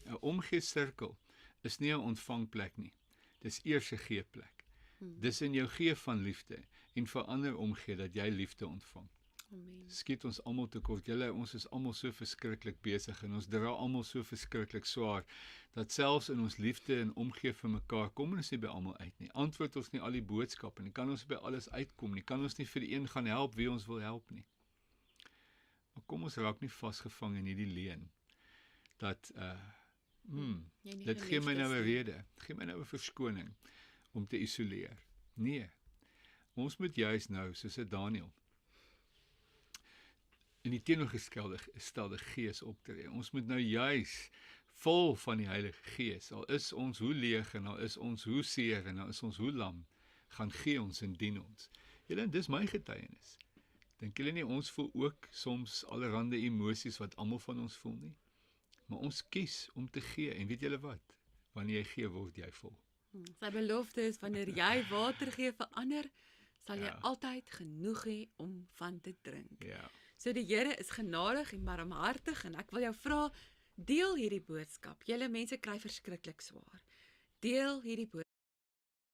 Speaker 1: 'n Omgeesirkel is nie 'n ontvangplek nie. Dis eers 'n geeplek. Dis in jou gee van liefde en verander omgee dat jy liefde ontvang.
Speaker 2: Amen.
Speaker 1: Skiet ons almal tekort. Julle, ons is almal so verskriklik besig en ons dra almal so verskriklik swaar dat selfs in ons liefde en omgee vir mekaar kom ons nie by almal uit nie. Antwoord ons nie al die boodskappe nie. Kan ons by alles uitkom nie. Kan ons nie vir die een gaan help wie ons wil help nie. Maar kom ons raak nie vasgevang in hierdie leuen dat dit gee my nou 'n rede, gee my nou 'n verskoning om te isoleer. Nee. Ons moet juis nou soos 'n Daniël in die teenoorgestelde gees optree. Ons moet nou juis vol van die Heilige Gees, al is ons hoe leeg en al is ons hoe seer en al is ons hoe lam, gaan gee ons en dien ons. Julle, dis my getuienis. Dink julle nie ons voel ook soms allerhande emosies wat almal van ons voel nie? Maar ons kies om te gee, en weet julle wat? Wanneer jy gee, word jy vol.
Speaker 2: Sy belofte is, wanneer jy water gee vir ander, sal jy altyd genoeg hê om van te drink.
Speaker 1: Ja.
Speaker 2: So die Here is genadig en barmhartig, en ek wil jou vra, deel hierdie boodskap. Julle mense kry verskriklik swaar. Deel hierdie boodskap.